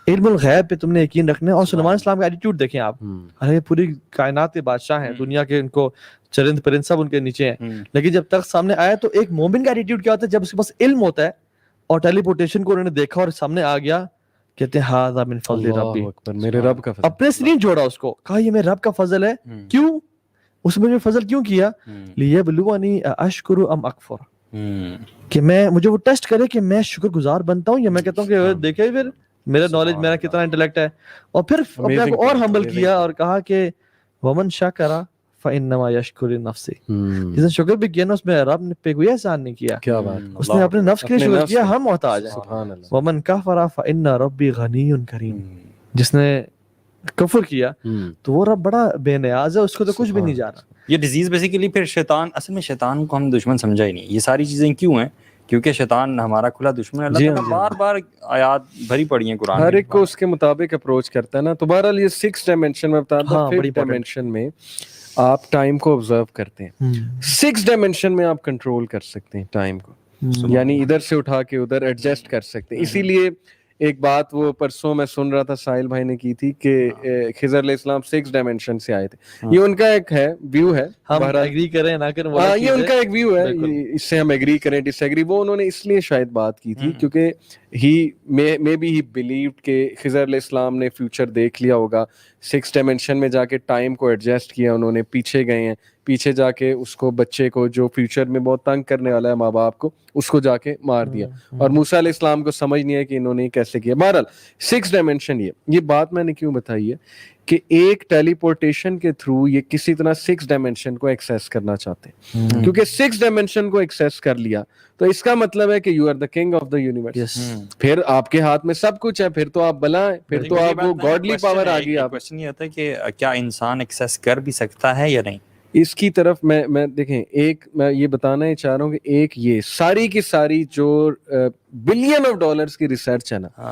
علم الغیب پہ تم نے یقین رکھنا ہے. اور سلیمان السلام کا ایٹیٹیوڈ دیکھیں آپ، ارے پوری کائنات کے بادشاہ ہیں، دنیا کے ان کو چرند پرند سب ان کے نیچے ہیں، لیکن جب تک سامنے آیا تو ایک مومن کا ایٹیٹیوڈ کیا ہوتا ہے؟ جب اس کے پاس علم ہوتا ہے اور ٹیلی پورٹیشن کو انہوں نے دیکھا اور سامنے آ گیا، کہتے ہیں ھذا من فضل ربی، میرے رب کا فضل. اپنے سے نہیں جوڑا اس کو، کہا یہ میرے رب کا فضل ہے. کیوں اس میں فضل کیوں کیا؟ لیبلونی اشکر ام اکفر، کہ میں مجھے وہ ٹیسٹ کرے کہ میں شکر گزار بنتا ہوں یا میں کہتا ہوں کہ دیکھیں پھر میرا نالج، میرا کتنا انٹلیکٹ ہے. اور پھر اپنے آپ کو اور ہمبل کیا اور کہا کہ ومن شکر فانما یشکر لنفسہ، جس نے شکر بھی کیا نا اس میں رب نے پہ کوئی احسان نہیں کیا، کیا بات، اس نے اپنے نفس کے لیے شکر کیا. ہم محتاج ہیں. سبحان اللہ. ومن کفر فان ربی غنی کریم، جس نے کفر کیا تو وہ رب بڑا بے نیاز ہے، اس کو تو کچھ بھی نہیں جانا. یہ ڈیزیز بیسیکلی پھر شیطان، اصل میں شیطان کو ہم دشمن سمجھا ہی نہیں. یہ ساری چیزیں کیوں ہیں؟ کیونکہ شیطان ہمارا کھلا دشمن ہے. اللہ تعالیٰ بار بار آیات بھری پڑی ہیں قرآن، ہر ایک کو اس کے مطابق اپروچ کرتا ہے نا. تو بہرحال یہ 6 ڈائمینشن میں بتا دوں، 5 ڈائمینشن میں آپ ٹائم کو آبزرو کرتے ہیں، 6 ڈائمینشن میں آپ کنٹرول کر سکتے ہیں ٹائم کو، یعنی ادھر سے اٹھا کے ادھر ایڈجسٹ کر سکتے ہیں. اسی لیے ایک بات وہ پرسوں میں سن رہا تھا ساحل بھائی نے کی تھی کہ خضر علیہ السلام 6 ڈائمینشن سے آئے تھے. یہ ان کا ایک ہے ویو ہے، ہم ایگری کریں نہ کریں یہ ان کا ایک ویو ہے، اس سے ہم ایگری کریں ڈس ایگری. وہ انہوں نے اس لیے شاید بات کی تھی کیونکہ مے بی ہی بلیوڈ کہ خضر علیہ السلام نے فیوچر دیکھ لیا ہوگا. 6 ڈائمینشن میں جا کے ٹائم کو ایڈجسٹ کیا انہوں نے، پیچھے گئے ہیں، پیچھے جا کے اس کو بچے کو جو فیوچر میں بہت تنگ کرنے والا ہے ماں باپ کو، اس کو جا کے مار دیا. اور موسیٰ علیہ السلام کو سمجھ نہیں ہے کہ انہوں نے کیسے کیا. بہرحال 6 ڈائمینشن یہ بات میں نے کیوں بتائی ہے کہ ایک ٹیلی پورٹیشن کے تھرو یہ کسی طرح 6 ڈائمینشن کو ایکسیس کرنا چاہتے ہیں، کیونکہ 6 ڈائمینشن کو ایکسیس کر لیا تو اس کا مطلب ہے کہ you are the king of the universe. پھر آپ کے ہاتھ میں سب کچھ ہے، پھر تو آپ بلا ہیں، پھر تو آپ کو گاڈلی پاور آ گئی. آپ کوسچن یہ ہوتا ہے کہ کیا انسان ایکسیس کر بھی سکتا ہے یا نہیں؟ اس کی طرف میں دیکھیں، ایک میں یہ بتانا ہی چاہ رہا ہوں کہ ایک یہ ساری کی ساری جو بلین آف ڈالرز کی ریسرچ ہے نا،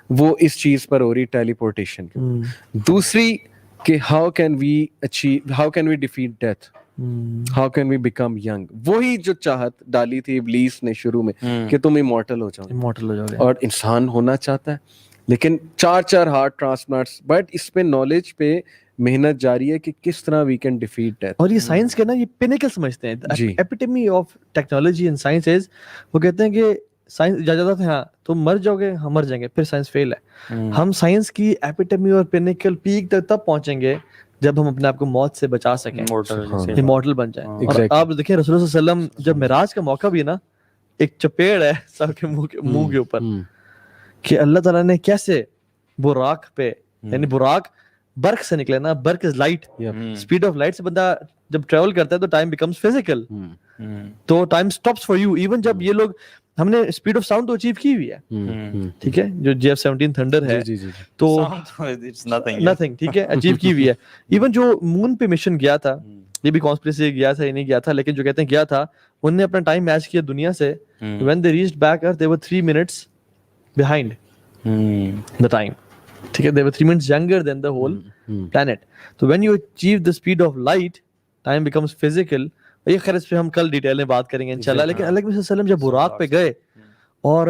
وہ اس چیز پر ہو رہی ٹیلی پورٹیشن کی. دوسری کہ how can we defeat death, how can we become young. وہی جو چاہت ڈالی تھی ابلیس نے شروع میں کہ تم ایمورٹل ہو جاؤ گے، اور انسان ہونا چاہتا ہے، لیکن 4 ہارٹ ٹرانسپلانٹس. بٹ اس پہ نالج پہ محنت جاری ہے کہ کس طرح وی کین ڈیفیٹ ڈیتھ. اور یہ سائنس کے نا یہ پینیکل سمجھتے ہیں، epitome of technology and science is. وہ کہتے ہیں کہ سائنس اجازت ہے، ہاں تم مر جاؤ گے، ہم مر جائیں گے، پھر سائنس فیل ہے. ہم سائنس کی ایپیٹمی اور پینیکل پیک تک تب پہنچیں گے جب ہم اپنے آپ کو موت سے بچا سکیں، امورٹل بن جائیں. اور آپ دیکھیں رسول اللہ صلی اللہ علیہ وسلم جب معراج کا موقع بھی ہے نا، ایک چپیڑ ہے سب کے منہ کے اوپر کہ اللہ تعالیٰ نے کیسے براق پہ، یعنی براق برق سے نکلے نا، برق is light, speed of light سے بندہ جب ٹریول کرتا ہے تو ٹائم بیکمز فزیکل، تو time stops for you. Even جب یہ لوگ، ہم نے اسپیڈ آف ساؤنڈ تو اچیو کی ہوئی ہے، ٹھیک ہے، جو JF-17 تھنڈر ہے تو نتھنگ، ٹھیک ہے، اچیو کی ہوئی ہے. ایون جو مون پہ مشن گیا تھا، یہ بھی کانسپریسی گیا تھا یا نہیں گیا تھا، لیکن جو کہتے ہیں گیا تھا، انہوں نے اپنا ٹائم میچ کیا دنیا سے. when they reached back earth they were 3 minutes behind the time, ٹھیک ہے، they were 3 minutes younger than the whole planet. So when you achieve the speed of light, time becomes physical. یہ خیر اس پہ ہم کل ڈیٹیل میں بات کریں گے انشاءاللہ. لیکن اللہ کے وسلم جب براق پہ گئے اور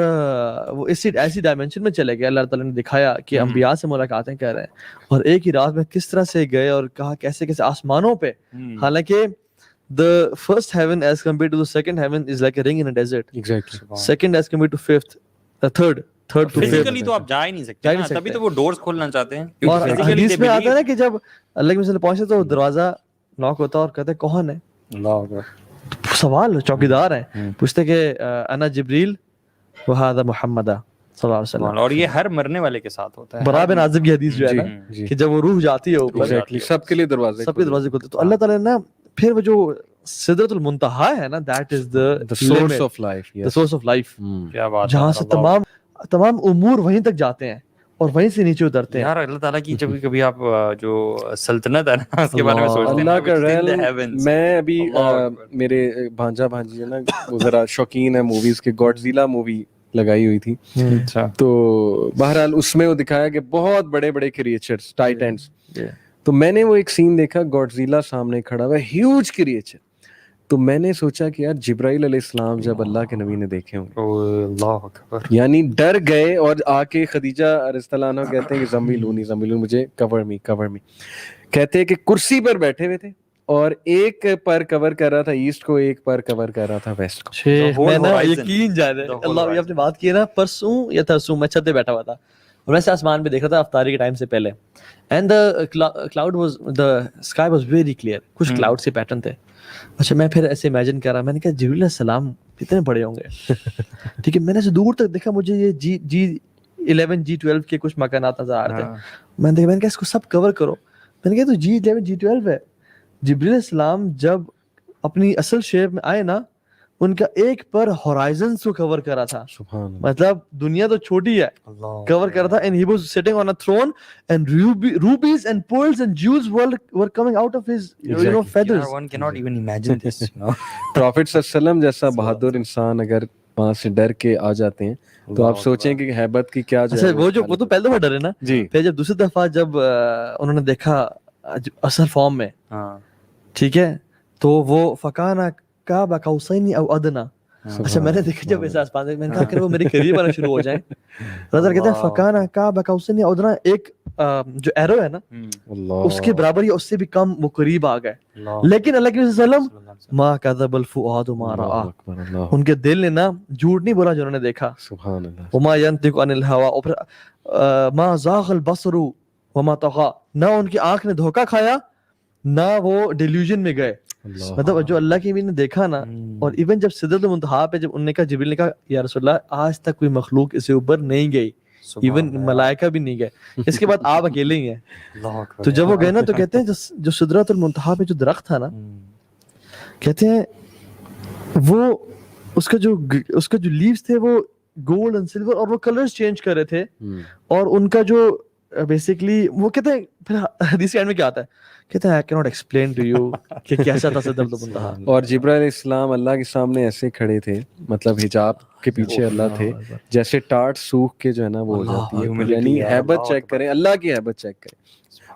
وہ ایسی ڈائمینشن میں چلے گئے، اللہ تعالیٰ نے دکھایا کہ انبیاء سے ملاقاتیں کر رہے ہیں، اور ایک ہی رات میں کس طرح سے گئے اور کہا کیسے کیسے آسمانوں پہ. حالانکہ the first heaven as compared to the second heaven is like a ring in a desert. Exactly. Second as compared to fifth, the third to physically تو آپ جا ہی نہیں سکتے، تبھی تو وہ ڈورز کھولنا چاہتے ہیں. اور حدیث میں آتا ہے نا کہ جب اللہ کے وسلم پہنچے تو دروازہ ناک ہوتا اور کہتے کون ہے؟ سوال چوکیدار ہیں، پوچھتے کہ انا جبریل وہذا محمد صلی اللہ علیہ وسلم. اور یہ ہر مرنے والے کے ساتھ ہوتا ہے. برا بن عازب کی حدیث جو ہے نا کہ جب وہ روح جاتی ہے اوپر، سب کے لیے دروازے کھلتے. تو اللہ تعالیٰ نے پھر وہ جو سدرۃ المنتہا ہے نا، that is the source of life, the source of life. کیا بات، جہاں سے تمام امور وہیں تک جاتے ہیں اور وہیں سے نیچے اترتے ہیں. یار اللہ تعالیٰ کی جب کبھی آپ جو سلطنت ہے نا اس کے بارے میں سوچتے ہیں، اللہ کا ریل. میں ابھی میرے بھانجا بھانجی ہے نا، وہ ذرا شوقین ہے موویز کے، گاڈزیلا مووی لگائی ہوئی تھی، تو بہرحال اس میں وہ دکھایا کہ بہت بڑے بڑے کریچرز، ٹائٹنز، تو میں نے وہ ایک سین دیکھا, گاڈزیلا سامنے کھڑا ہوا ہے, ہیوج کریچر. تو میں نے سوچا کہ یار جبرائیل علیہ السلام جب اللہ کے نبی نے دیکھے ہوں اللہ اکبر, یعنی ڈر گئے, اور آ کے خدیجہ رضی اللہ عنہا کہتے ہیں کہ زمیلونی مجھے کور می. کہتے ہیں کہ کرسی پر بیٹھے ہوئے تھے اور ایک پر کور کر رہا تھا ایسٹ کو, ایک پر کور کر رہا تھا ویسٹ کو. شیخ میں نا یقین جانے اللہ, یہ آپ نے بات کی نا, پرسوں یا ترسوں میں چھت پہ بیٹھا ہوا تھا اور ویسے آسمان پہ دیکھ رہا تھا افطاری کے ٹائم سے پہلے, and the sky was very clear, کچھ کلاؤڈ سے پیٹرن تھے. اچھا میں پھر ایسے امیجن کر رہا, میں نے کہا جبریل علیہ السلام کتنے بڑے ہوں گے, ٹھیک ہے. میں نے دور تک دیکھا, مجھے یہ G11 G12 کے کچھ مکانات نظر آ رہے تھے. میں نے کہا اس کو سب کور کرو. میں نے کہا تو G11 G12 ہے. جبریل علیہ السلام جب اپنی اصل شیپ میں آئے نا, ان کا ایک پر ہورائزنز کو کور کرا تھا, مطلب دنیا تو چھوٹی ہے, کور کرا تھا. and he was sitting on a throne and rubies and pearls and jewels were coming out of his feathers. one cannot even imagine this, prophet صلی اللہ علیہ وسلم جیسا بہادر انسان اگر وہاں سے ڈر کے آ جاتے ہیں تو آپ سوچیں کہ ہیبت کی کیا جائے. وہ تو پہلے دفعہ ڈرے نا جی, پھر جب دوسری دفعہ جب انہوں نے دیکھا اصل فارم میں, ٹھیک ہے, تو وہ فکانا قاب قوسین او ادنا. اچھا میں نے دیکھا جب ایسا آسمان میں نے کہا کہ وہ میرے قریب آنا شروع ہو جائیں. نظر کہتے ہیں فکانا قاب قوسین او ادنا, ایک جو ایرو ہے نا اس کے برابر یا اس سے بھی کم وہ قریب آ گئے. لیکن اللہ کے وسلم ما کذب الفؤاد ما رأى, ان کے دل نے نا جھوٹ نہیں بولا جو انہوں نے دیکھا. سبحان اللہ. وما ينطق عن الهوى, اور پھر ما زاغ البصر وما طغى, نہ ان کی آنکھ نے دھوکا کھایا نہ وہ ڈیلیوژن میں گئے. مطلب جو اللہ کی نے دیکھا نا, اور ایون جب سدرۃ المنتہا پہ جب انہوں نے کہا, جبریل نے کہا یا رسول اللہ آج تک کوئی مخلوق اس سے اوپر نہیں گئی, ایون ملائکہ بھی نہیں گئے, اس کے بعد آپ اکیلے ہی ہیں. تو جب وہ گئے نا تو کہتے ہیں جو سدرۃ المنتہا پہ جو درخت تھا نا, کہتے ہیں وہ اس کا جو لیوز تھے وہ گولڈ اینڈ سلور, اور وہ کلرز چینج کر رہے تھے, اور ان کا جو بیسیکلی وہ کہتے ہیں پھر حدیث کے اینڈ میں کیا آتا ہے, کہتے ہیں I cannot explain to you کہ کیسا تھا سدرۃ المنتہا. اور جبرائیل علیہ السلام اللہ کے سامنے ایسے کھڑے تھے, مطلب حجاب کے پیچھے اللہ تھے, جیسے ٹاٹ سوکھ کے جو ہے نا وہ ہو جاتی ہے. یعنی ہیبت چیک کریں, اللہ کی ہیبت چیک کریں.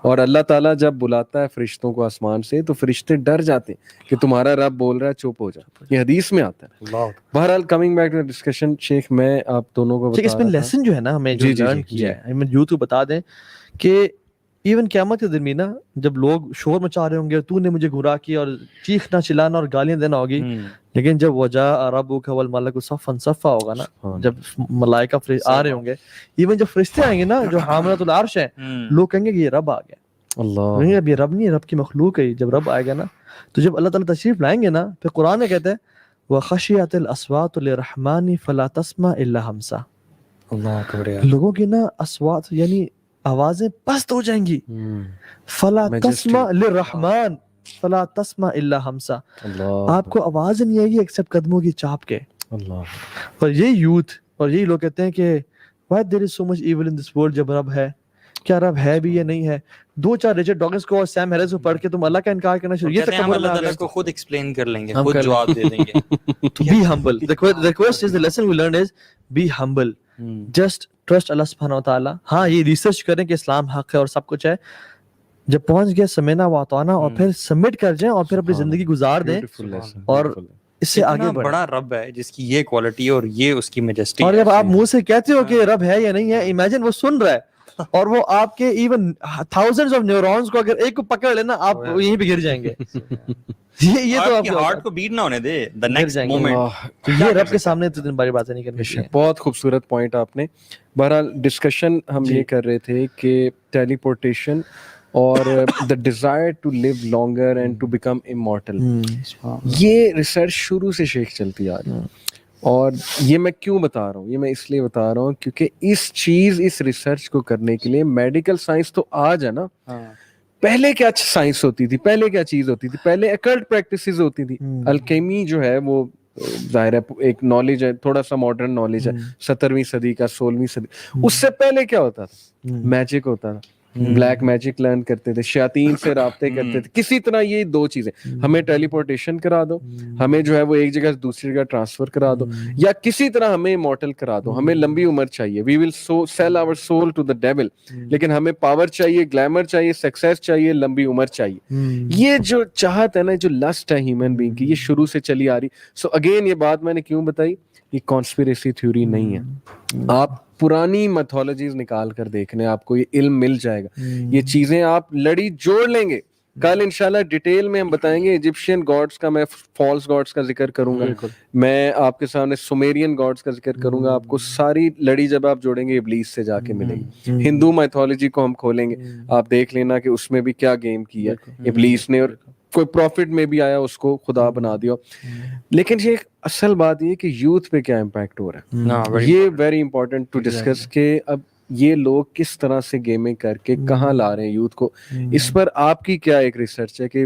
اور اللہ تعالیٰ جب بلاتا ہے فرشتوں کو آسمان سے تو فرشتے ڈر جاتے ہیں کہ تمہارا رب بول رہا ہے, چپ ہو جا. یہ حدیث میں آتا ہے. بہرحال کمنگ بیک ٹو ڈسکشن, شیخ میں آپ دونوں کو اس میں لیسن جو ہے نا ہمیں جو لرن کیا ہے, ہمیں یوں تو بتا دیں کہ ایون قیامت کے دن میں نا جب لوگ شور مچا رہے ہوں گے, تو نے مجھے گمراہ کیا, اور چیخنا چلانا اور گالیاں دینا ہوگی, لیکن جب وجاء ربک والملک صفا صفا ہوگا نا, جب ملائکہ آ رہے ہوں گے, ایون جب فرشتے آئیں گے نا جو حاملۃ العرش ہیں, لوگ کہیں گے کہ یہ رب آ گیا. اللہ, اب یہ رب نہیں ہے, رب کی مخلوق ہے. جب رب آئے گا نا, تو جب اللہ تعالیٰ تشریف لائیں گے نا, پھر قرآن میں کہتے ہیں وخشیت الاصوات للرحمن فلا تسمع الا ہمسا. لوگوں کی نا اصوات یعنی آوازیں پست ہو جائیں گی, فلا تسمع للرحمن فلا تسمع الا ہمسا, آپ کو آواز نہیں آئے گی ایکسپٹ قدموں کی چاپ کے. اور یہ یوتھ اور یہی لوگ کہتے ہیں کہ why there is so much evil in this world, جب رب ہے, کیا رب ہے بھی یا نہیں ہے. 2-4 ریچرڈ ڈاکنز کو اور سیم ہیرس کو پڑھ کے تم اللہ کا انکار کرنا شروع, یہ تکبر اللہ تعالیٰ کو خود ایکسپلین کر لیں گے, خود جواب دے دیں گے. Be humble. The request is, the lesson we learned is be humble. Just trust Allah subhanahu wa ta'ala. ہاں یہ ریسرچ کریں کہ اسلام حق ہے اور سب کچھ ہے, جب پہنچ گیا سمینا واتانا, اور پھر سبمٹ کر جائیں اور پھر اپنی زندگی گزار دیں, اور اس سے آگے بڑھیں. بڑا رب ہے جس کی یہ کوالٹی اور یہ اس کی میجسٹی. اور جب آپ منہ سے کہتے ہو کہ رب ہے یا نہیں ہے, امیجن وہ سن رہا ہے, اور وہ آپ کے ایون تھاؤزنڈز آف نیورونز کو اگر ایک کو پکڑ لینا, آپ یہیں پہ گر جائیں گے. یہ تو آپ ہارٹ کو بیٹ نہ ہونے دے the next moment. یہ رب کے سامنے تو دن باری باتیں نہیں کرنی چاہیے. بہت خوبصورت پوائنٹ آپ نے. بہرحال ڈسکشن ہم یہ کر رہے تھے کہ ٹیلی-پورٹیشن اور the desire to live longer and to become immortal, یہ ریسرچ شروع سے شیخ چلتی آ رہی ہے. اور یہ میں کیوں بتا رہا ہوں, یہ میں اس لیے بتا رہا ہوں کیونکہ اس ریسرچ کو کرنے کے لیے میڈیکل سائنس تو آج ہے نا, پہلے کیا سائنس ہوتی تھی, پہلے کیا چیز ہوتی تھی, پہلے اکلٹ پریکٹسز ہوتی تھی. الکیمی جو ہے وہ ظاہر ہے ایک نالج ہے, تھوڑا سا ماڈرن نالج ہے, 17ویں صدی کا 16ویں صدی. اس سے پہلے کیا ہوتا تھا, میجک ہوتا تھا. بلیک میجک لرن کرتے تھے, شیاطین سے رابطے کرتے تھے. کسی طرح یہ دو چیزیں, ہمیں ٹیلی پورٹیشن کرا دو, ہمیں جو ہے وہ ایک جگہ سے دوسری جگہ ٹرانسفر کرا دو, یا کسی طرح ہمیں امورٹل کرا دو, ہمیں لمبی عمر چاہیے. We will sell our soul to the devil, لیکن ہمیں پاور چاہیے, گلیمر چاہیے, سکسیس چاہیے, لمبی عمر چاہیے. یہ جو چاہت ہے نا, جو لسٹ ہے ہیومن بینگ کی, یہ شروع سے چلی آ رہی. سو اگین یہ بات میں نے کیوں بتائی, یہ کانسپیریسی تھیوری نہیں ہے. آپ پرانی میتھولوجیز نکال کر دیکھنے, آپ کو یہ علم مل جائے گا. یہ چیزیں آپ لڑی جوڑ لیں گے. کل انشاءاللہ ڈیٹیل میں ہم بتائیں گے ایجپشین گاڈس کا, میں فالس گاڈس کا ذکر کروں گا, میں آپ کے سامنے سومیرین گاڈس کا ذکر کروں گا. آپ کو ساری لڑی جب آپ جوڑیں گے ابلیس سے جا کے ملے گی. ہندو میتھولوجی کو ہم کھولیں گے, آپ دیکھ لینا کہ اس میں بھی کیا گیم کیا ابلیس نے, اور کوئی پروفٹ میں بھی آیا اس کو خدا بنا دیا. لیکن یہ اصل بات یہ کہ یوتھ پہ کیا امپیکٹ ہو رہا ہے, یہ ویری امپورٹنٹ ٹو ڈسکس کہ اب یہ لوگ کس طرح سے گیمنگ کر کے کہاں لا رہے ہیں یوتھ کو. اس پر آپ کی کیا ایک ریسرچ ہے کہ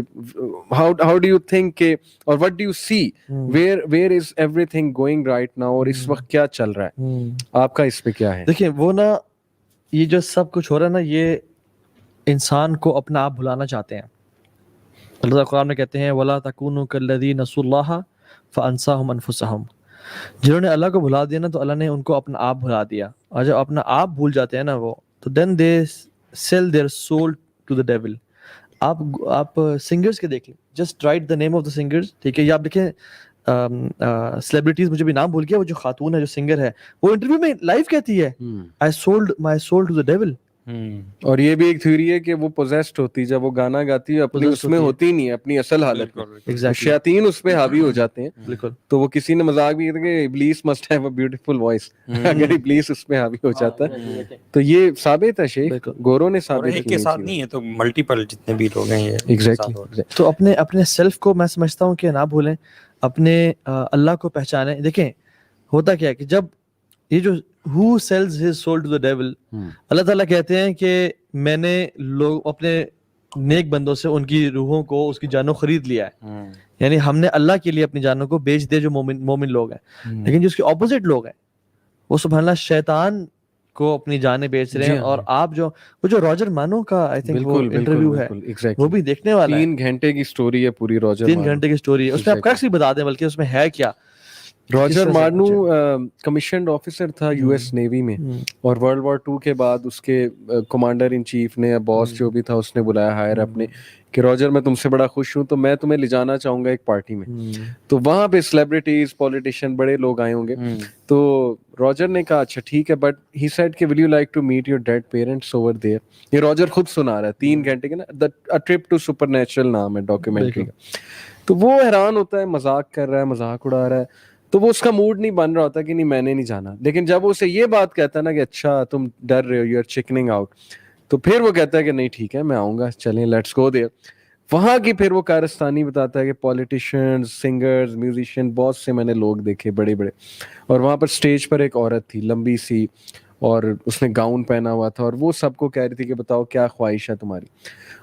ہاؤ ڈو یو تھنک کہ, اور what do you see, where is everything going right now, اور اس وقت کیا چل رہا ہے, آپ کا اس پہ کیا ہے؟ دیکھیں وہ نا, یہ جو سب کچھ ہو رہا ہے نا, یہ انسان کو اپنا آپ بھلانا چاہتے ہیں. اللہ تعالیٰ قرآن میں کہتے ہیں وَلَا تَكُونُوا كَالَّذِينَ نَسُوا اللَّهَ فَأَنسَاهُمْ أَنفُسَهُمْ, جنہوں نے اللہ کو بھلا دیا نا تو اللہ نے ان کو اپنا آپ بھلا دیا. اور جب اپنا آپ بھول جاتے ہیں نا وہ, تو then they sell their soul to the devil. آپ سنگرز کے دیکھ لیں, just write the name of the singers, ٹھیک ہے, یا آپ دیکھیں سیلیبریٹیز, مجھے بھی نام بھول گیا, وہ جو خاتون ہے جو سنگر ہے, وہ انٹرویو میں لائیو کہتی ہے I sold my soul to the devil. اور یہ بھی ایک تھیوری ہے کہ وہ پوزیسڈ ہوتی, جب وہ گانا گاتی ہے اپنی اس میں ہوتی نہیں ہے اپنی اصل حالت میں, شیاطین اس پہ حاوی ہو جاتے ہیں. بالکل. تو وہ کسی نے مذاق بھی کیا کہ ابلیس must have a beautiful voice, اگر ابلیس اس پہ حاوی ہو جاتا ہے تو یہ ثابت ہے, شیخ گورو نے ثابت ایک کے ساتھ نہیں ہے, تو ملٹیپل جتنے بھی لوگ ہیں یہ ایگزیکٹلی. تو اپنے سیلف کو میں سمجھتا ہوں کہ نہ بھولیں, اپنے اللہ کو پہچانیں. دیکھیں ہوتا کیا ہے کہ جب یہ جو who sells his soul to the devil, اللہ تعالیٰ کہتے ہیں کہ میں نے لوگ اپنے نیک بندوں سے ان کی روحوں کو, اس کی جانوں خرید لیا ہے. یعنی ہم نے اللہ کے لیے اپنی جانوں کو بیچ دے جو مومن لوگ ہیں. لیکن جو اس کے اپوزٹ لوگ ہیں وہ سبحان اللہ شیطان کو اپنی جانیں بیچ رہے ہیں. اور آپ جو وہ جو راجر مانو کا آئی تھنک وہ انٹرویو ہے, وہ بھی دیکھنے والا ہے. 3 گھنٹے کی سٹوری ہے پوری راجر, 3 گھنٹے کی سٹوری ہے, اس میں آپ کریکٹ بھی بتا دیں بلکہ اس میں ہے کیا. راجر مارنو کمیشنڈ آفیسر تھا یو ایس نیوی میں, اور ورلڈ وار 2 کے بعد اس کے کمانڈر ان چیف نے, باس جو بھی تھا, اس نے بلایا ہائر اپنے کہ راجر میں تم سے بڑا خوش ہوں, تو میں تمہیں لے جانا چاہوں گا ایک پارٹی میں. تو وہاں پہ سیلیبریٹیز, پولیٹیشین, بڑے لوگ آئے ہوں گے. تو راجر نے کہا اچھا ٹھیک ہے, بٹ ہی سیڈ کہ will you like to meet your dad parents over there. یہ راجر خود سنا رہا ہے 3 گھنٹے کے نا, a trip to supernatural نام ہے ڈاکیومنٹری کا. تو وہ حیران ہوتا ہے, مذاق کر رہا ہے, مذاق اڑا رہا ہے, تو وہ اس کا موڈ نہیں بن رہا ہوتا کہ نہیں میں نے نہیں جانا. لیکن جب وہ اسے یہ بات کہتا ہے نا کہ اچھا تم ڈر رہے ہو, یو آر چکننگ آؤٹ, تو پھر وہ کہتا ہے کہ نہیں ٹھیک ہے میں آؤں گا, چلیں لیٹس گو دیئر. وہاں کی پھر وہ کارستانی بتاتا ہے کہ پولیٹیشینز, سنگرز, میوزیشین, بہت سے میں نے لوگ دیکھے بڑے بڑے, اور وہاں پر اسٹیج پر ایک عورت تھی لمبی سی, اور اس نے گاؤن پہنا ہوا تھا, اور وہ سب کو کہہ رہی تھی کہ بتاؤ کیا خواہش ہے تمہاری.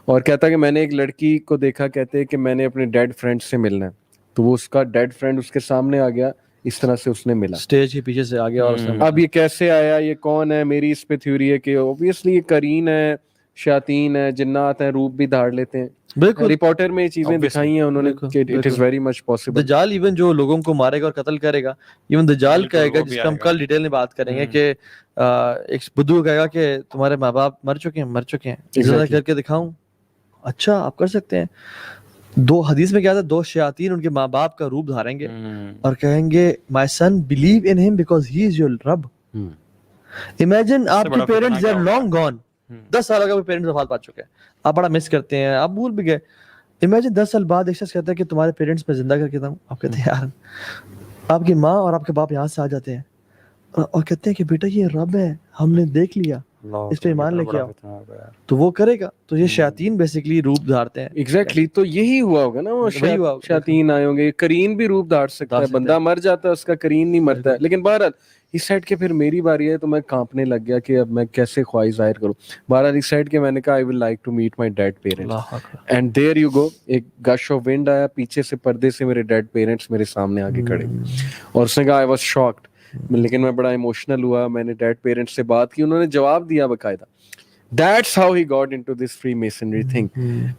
اور کہتا کہ میں نے ایک لڑکی کو دیکھا, کہتے کہ میں نے اپنے ڈیڈ فرینڈ سے ملنا ہے. تو وہ اس کا ڈیڈ فرینڈ اس کے سامنے آ گیا, اس طرح سے اس نے ملا, اسٹیج کے پیچھے سے آ گیا. اور اب یہ کیسے آیا, یہ کون ہے؟ میری اس پہ تھیوری ہے کہ اوبویسلی یہ قرین ہے, شیاطین ہے, جنات ہیں, روپ بھی دھاڑ لیتے ہیں. بالکل, رپورٹر میں یہ چیزیں دکھائی ہیں انہوں نے کہ it is very much possible. دجال ایون جو لوگوں کو مارے گا اور قتل کرے گا, ایون دجال کہے گا, جس پہ ہم کل ڈیٹیل میں بات کریں گے, کہ ایک بدو کہے گا کہ تمہارے ماں باپ مر چکے ہیں, زندہ کر کے دکھاؤں. اچھا آپ کر سکتے ہیں. 2 حدیث میں کیا تھا, 2 شیاطین ان کے ماں باپ کا روپ دھاریں گے اور کہیں گے my son believe in him because he is your رب. Imagine آپ کے parents they are long gone, 10 سال ہو گئے وہ پیرنٹس وفات پا چکے ہیں, آپ بڑا مس کرتے ہیں, آپ بھول بھی گئے. Imagine 10 سال بعد ایک شخص کہتا ہے کہ تمہارے پیرنٹس میں زندہ کر کے دوں. آپ کہتے ہیں یار, آپ کی ماں اور آپ کے باپ یہاں سے آ جاتے ہیں اور کہتے ہیں کہ بیٹا یہ رب ہے, ہم نے دیکھ لیا, اس پہ ایمان لے کے آؤ, تو وہ کرے گا. تو یہ شیاطین بیسیکلی روپ دھارتے ہیں. ایگزیکٹلی, تو یہی ہوا ہوگا نا, وہ شیاطین آئے ہوں گے. کرین بھی روپ دھار سکتا ہے, بندہ مر جاتا ہے اس کا, کرین نہیں مرتا ہے. لیکن بہرحال اس سائڈ کے پھر میری باری ہے, تو میں کانپنے لگ گیا کہ اب میں کیسے خواہش ظاہر کروں. بہرحال اس سائڈ کے میں نے کہا I will like to meet my dead parents, and there you go. ایک گش آف ونڈ آیا, پیچھے سے پردے سے میرے ڈیڈ پیرنٹس میرے سامنے آ کے کھڑے, اور اس نے کہا آئی واز شاکڈ. لیکن میں بڑا ایموشنل ہوا, میں نے ڈیڈ پیرنٹس سے بات کی, انہوں نے جواب دیا باقاعدہ. That's how he got into this Freemasonry thing.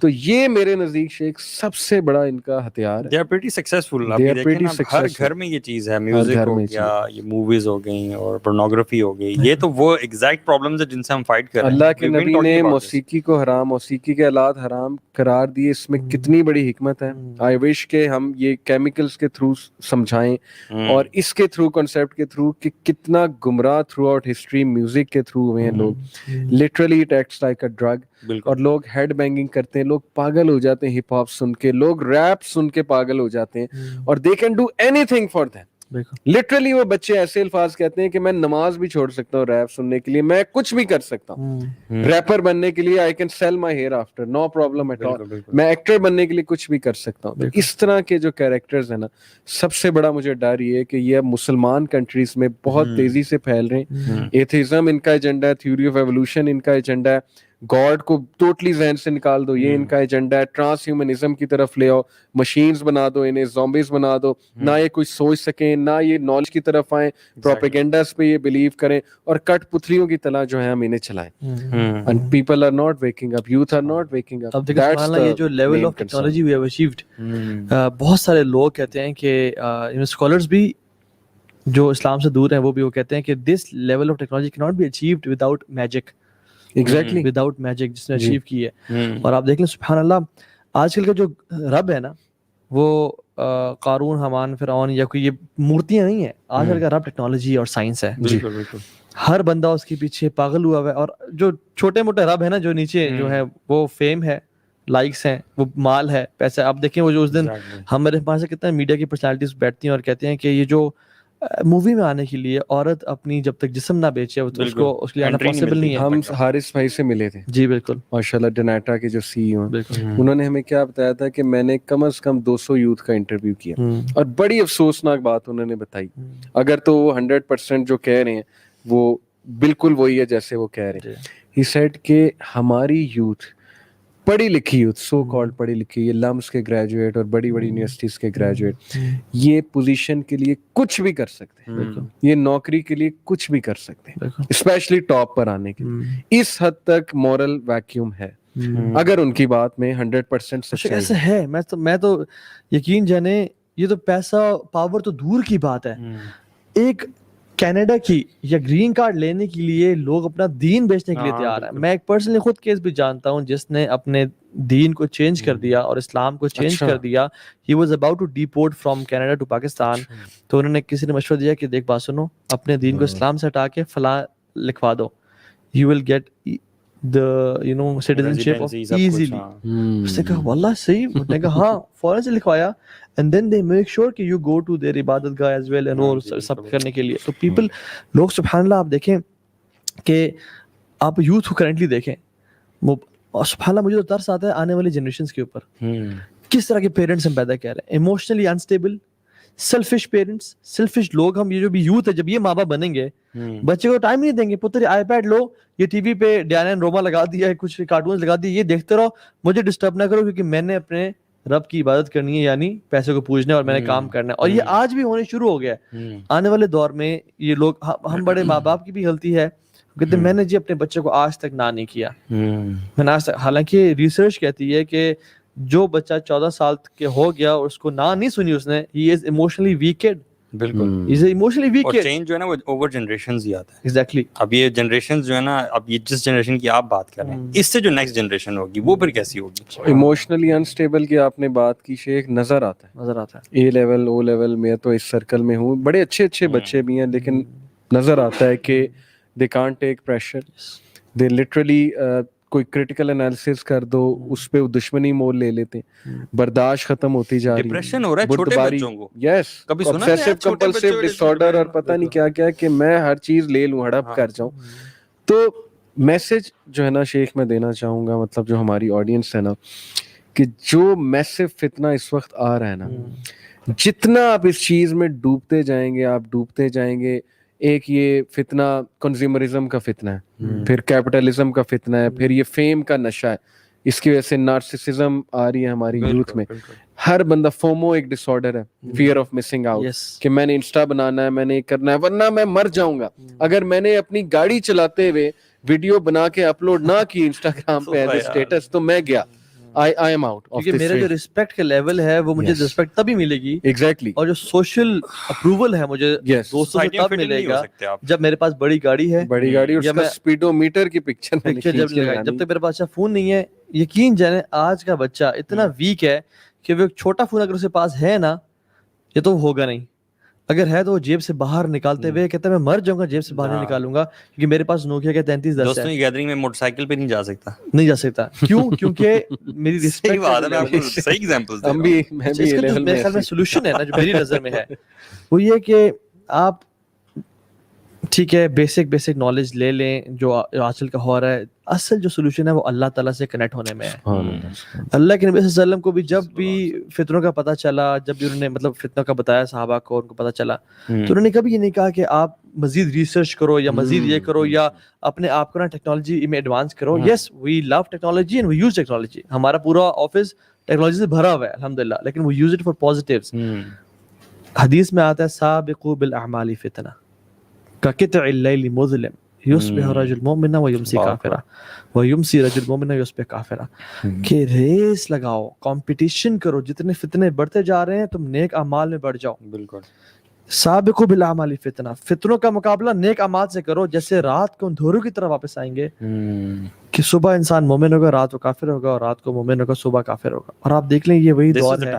تو یہ میرے نزدیک شیخ سب سے بڑا ان کا ہتھیار ہے. They are pretty successful. آپ یہ دیکھیں نا ہر گھر میں یہ چیز ہے, میوزک ہو گیا, یہ موویز ہو گئی اور پورنوگرافی ہو گئی, یہ تو وہ ایگزیکٹ پرابلمز ہیں جن سے ہم فائٹ کر رہے ہیں. اللہ کے نبی نے موسیقی کو حرام, موسیقی کے آلات حرام قرار دیے, اس میں کتنی بڑی حکمت ہے. آئی وش کہ ہم یہ کیمیکلز کے تھرو سمجھائیں اور اس کے تھرو کنسیپٹ کے تھرو کہ کتنا گمراہ تھرو آؤٹ ہسٹری میوزک کے تھرو ہوئے ہیں لوگ. Literally it acts like a drug. اور لوگ ہیڈ بینگنگ کرتے ہیں, لوگ پاگل ہو جاتے ہیں ہپ ہاپ سن کے, لوگ ریپ سن کے پاگل ہو جاتے ہیں, اور they can do any thing for them. Literally وہ بچے ایسے الفاظ کہتے ہیں کہ میں نماز بھی چھوڑ سکتا ہوں ریپ سننے کے لیے, میں کچھ بھی کر سکتا ہوں ریپر بننے کے لیے, I can sell my hair after, no problem at all, میں ایکٹر بننے کے لیے کچھ بھی کر سکتا ہوں. اس طرح کے جو کیریکٹرز ہیں نا, سب سے بڑا مجھے ڈر یہ ہے کہ یہ اب مسلمان کنٹریز میں بہت تیزی سے پھیل رہے ہیں. ایتھیزم ان کا ایجنڈا ہے, تھیوری آف ایوولوشن ان کا ایجنڈا ہے, گاڈ کو ٹوٹلی ذہن سے نکال دو, یہ ان کا ایجنڈا ہے. ٹرانس ہیومنزم کی طرف لے آؤ, مشینز بنا دو انہیں, زومبیز بنا دو, نہ یہ کچھ سوچ سکیں, نہ یہ نالج کی طرف آئیں, پروپیگنڈاز پہ یہ بلیو کریں, اور کٹ پتھریوں کی طرح جو ہے ہم انہیں چلائیں. And people are not waking up, youth are not waking up. اب دیکھیں سبحان اللہ, یہ جو level of technology we have achieved, بہت سارے لوگ کہتے ہیں کہ اسکالرز بھی جو اسلام سے دور ہیں وہ بھی وہ کہتے ہیں کہ دس لیول آف ٹیکنالوجی کی not be achieved without magic. Exactly without magic جس نے اچیو کی ہے. اور آپ دیکھ لیں سبحان اللہ, آج کل کا جو رب ہے نا وہ قارون, حامان, فرعون یا کوئی یہ مورتیاں نہیں ہیں. آج کل کا رب ٹیکنالوجی اور سائنس ہے. ہر بندہ اس کے پیچھے پاگل ہوا ہوا ہے. اور جو چھوٹے موٹے رب ہے نا, جو نیچے جو ہے وہ فیم ہے, لائکس ہیں, وہ مال ہے, پیسہ. آپ دیکھیں وہ جو اس دن ہمارے پاس سے کتنے میڈیا کی پرسنالٹیز بیٹھتی ہیں اور کہتے ہیں کہ یہ جو مووی میں آنے کے لیے عورت اپنی جب تک جسم نہ بیچے اس کو اس کے لیے آنا پاسبل نہیں ہے. ہم حارث بھائی سے ملے تھے. جی بالکل, ماشاءاللہ, ڈنیٹا کے جو سی ای او, انہوں نے ہمیں کیا بتایا تھا کہ میں نے کم از کم 200 یوتھ کا انٹرویو کیا, اور بڑی افسوسناک بات انہوں نے بتائی. اگر تو وہ 100% جو کہہ رہے ہیں وہ بالکل وہی ہے جیسے وہ کہہ رہے ہیں. ہی سیڈ کہ ہماری یوتھ, پڑھی لکھی یوتھ, سو کالڈ پڑھی لکھی, یہ لمس کے گریجویٹ اور بڑی بڑی یونیورسٹیز کے گریجویٹ, یہ پوزیشن کے لیے کچھ بھی کر سکتے ہیں, یہ نوکری کے لیے کچھ بھی کر سکتے ہیں, اسپیشلی ٹاپ پر آنے کے لیے. اس حد تک مورل ویکیوم ہے اگر ان کی بات میں 100% سچائی ہے. میں تو یقین جانے, یہ تو پیسہ پاور تو دور کی بات ہے, ایک کینیڈا کی یا گرین کارڈ لینے کے لیے لوگ اپنا دین بیچنے کے لیے تیار ہیں. میں ایک پرسنلی خود کیس بھی جانتا ہوں جس نے اپنے دین کو چینج کر دیا اور اسلام کو چینج کر دیا. He was about to deport from Canada to Pakistan. تو انہوں نے کسی نے مشورہ دیا کہ دیکھ بات سنو, اپنے دین کو اسلام سے ہٹا کے فلاں لکھوا دو, you will get the citizenship of easily. اس نے کہا واللہ صحیح. اس نے کہا ہاں, فوراً سے لکھوایا. And then they make sure کہ you go to their عبادت گاہ as well and اور سب کرنے کے لیے. تو people, لوگ سبحان اللہ, آپ دیکھیں کہ آپ یوتھ کو کرنٹلی دیکھیں, سبحان اللہ مجھے تو ترس آتا ہے آنے والی جنریشنز کے اوپر. کس طرح کے پیرنٹس ہم پیدا کر رہے ہیں, emotionally unstable, selfish parents, selfish لوگ. ہم یہ جو بھی یوتھ ہے, جب یہ ماں باپ بنیں گے, بچے کو ٹائم نہیں دیں گے. پتر آئی پیڈ لو, یہ ٹی وی پہ ڈیانا اینڈ روما لگا دیا ہے, کچھ کارٹونز لگا دیے, یہ دیکھتے رہو, مجھے ڈسٹرب نہ کرو کیونکہ میں نے اپنے رب کی عبادت کرنی ہے, یعنی پیسے کو پوجنا ہے اور میں نے کام کرنا ہے. اور یہ آج بھی ہونے شروع ہو گیا ہے. آنے والے دور میں یہ لوگ, ہم بڑے ماں باپ کی بھی غلطی ہے, کہتے میں نے جی اپنے بچے کو آج تک نہ نہیں کیا. میں نے آج تک, حالانکہ ریسرچ کہتی ہے کہ جو بچہ 14 سال کے ہو گیا اور اس کو نہ نہیں سنی اس نے, ہی از ایموشنلی ویکڈ. بالکل, ہی از ایموشنلی ویکڈ. اور چینج جو ہے نا وہ اوور جنریشنز ہی آتا ہے. ایگزیکٹلی. اب یہ جنریشنز جو ہے نا, اب یہ جس جنریشن کی آپ بات کر رہے ہیں, اس سے جو نیکسٹ جنریشن ہوگی وہ پھر کیسی ہوگی. ایموشنلی انسٹیبل کی آپ نے بات کی شیخ, نظر آتا ہے. اے لیول, او لیول, میں تو اس سرکل میں ہوں, بڑے اچھے اچھے بچے بھی ہیں, لیکن نظر آتا ہے کہ they can't take pressure. they literally کوئی کرٹیکل انالیسس کر دو, اس پہ دشمنی مول لے لیتے ہیں, برداشت ختم ہوتی جا رہی ہے, ڈپریشن ہو رہا ہے چھوٹے بچوں کو. یس, obsessive compulsive disorder, اور پتہ نہیں کیا کیا, کہ میں ہر چیز لے لوں, ہڑپ کر جاؤں. تو میسج جو ہے نا شیخ میں دینا چاہوں گا, مطلب جو ہماری آڈینس ہے نا, کہ جو میسو فتنہ اس وقت آ رہا ہے نا, جتنا آپ اس چیز میں ڈوبتے جائیں گے, آپ ڈوبتے جائیں گے. ایک یہ فتنہ کنزیومرزم کا فتنہ ہے, پھر کیپٹلزم کا فتنہ ہے, پھر یہ فیم کا نشہ ہے, اس کی وجہ سے نارسسزم آ رہی ہے ہماری یوتھ میں. ہر بندہ, فومو ایک ڈس آرڈر ہے, فیئر آف مسنگ آؤٹ, کہ میں نے انسٹا بنانا ہے, میں نے کرنا ہے, ورنہ میں مر جاؤں گا. اگر میں نے اپنی گاڑی چلاتے ہوئے ویڈیو بنا کے اپلوڈ نہ کی انسٹاگرام پہ ایز اے اسٹیٹس, تو میں گیا. I am out of کیونکہ this میرا جو race. رسپیکٹ کا لیول ہے وہ مجھے Yes. رسپیکٹ تبھی ملے گی, Exactly. اور جو سوشل اپروول ہے مجھے Yes. دوستوں سے تب ملے گا آپ جب میرے پاس بڑی گاڑی ہے, بڑی گاڑی اور یا اس کا میں اسپیڈو میٹر کی پکچر جب لگائی. جب تک میرے پاس اچھا فون نہیں ہے, یقین جانے آج کا بچہ اتنا ویک ہے کہ وہ ایک چھوٹا فون اگر اس کے پاس ہے نا, یہ تو ہوگا نہیں, اگر ہے تو وہ جیب سے باہر نکالتے ہوئے کہتا ہے میں مر جاؤں گا جیب سے باہر نہیں نکالوں گا, کیونکہ میرے پاس نوکیا کا 3310 دوستوں ہے. کی گیدرنگ میں موٹر سائیکل پہ نہیں جا سکتا. نہیں جا سکتا, کیوں؟ کیونکہ میری صحیح رسپیکٹ بات ہے, میں آپ کو صحیح ایگزامپلز دے ہم رہا بھی ہوں. میں اس بھی کا جو لیول میرے میں خیال میں سولوشن ہے نا, جو میری نظر میں ہے وہ یہ کہ آپ ٹھیک ہے بیسک نالج لے لیں جو آج کل کا ہو رہا ہے. اصل جو سولوشن ہے وہ اللہ تعالیٰ سے کنیکٹ ہونے میں ہے. اللہ کے نبی صلی اللہ علیہ وسلم کو بھی جب بھی فتنوں کا پتہ چلا, جب بھی انہوں نے مطلب فتنوں کا بتایا صحابہ کو, ان کو پتہ چلا, تو انہوں نے کبھی یہ نہیں کہا کہ آپ مزید ریسرچ کرو یا مزید یہ کرو یا اپنے آپ کو نا ٹیکنالوجی میں ایڈوانس کرو. Yes we love technology and we use technology, ہمارا پورا آفس ٹیکنالوجی سے بھرا ہوا ہے الحمدللہ, لیکن we use it for positives. حدیث میں آتا ہے سابقوا بالاعمال فتنہ کقطع اللیل مظلم یصبح رجل مؤمنا ویمسی کافرا ویمسی رجل مؤمنا یصبح کافرا, کہ ریس لگاؤ, کمپٹیشن کرو, جتنے فتنے بڑھتے جا رہے ہیں تم نیک اعمال میں بڑھ جاؤ. بالکل. سابقوا بالاعمال فتنہ, فتنوں کا مقابلہ نیک اعمال سے کرو, جیسے رات کو اندھیروں کی طرح واپس آئیں گے کہ صبح انسان مومن ہوگا, رات کو کافر ہوگا, اور رات کو مومن ہوگا, صبح کافر ہوگا. اور آپ دیکھ لیں یہ وہی دور ہے.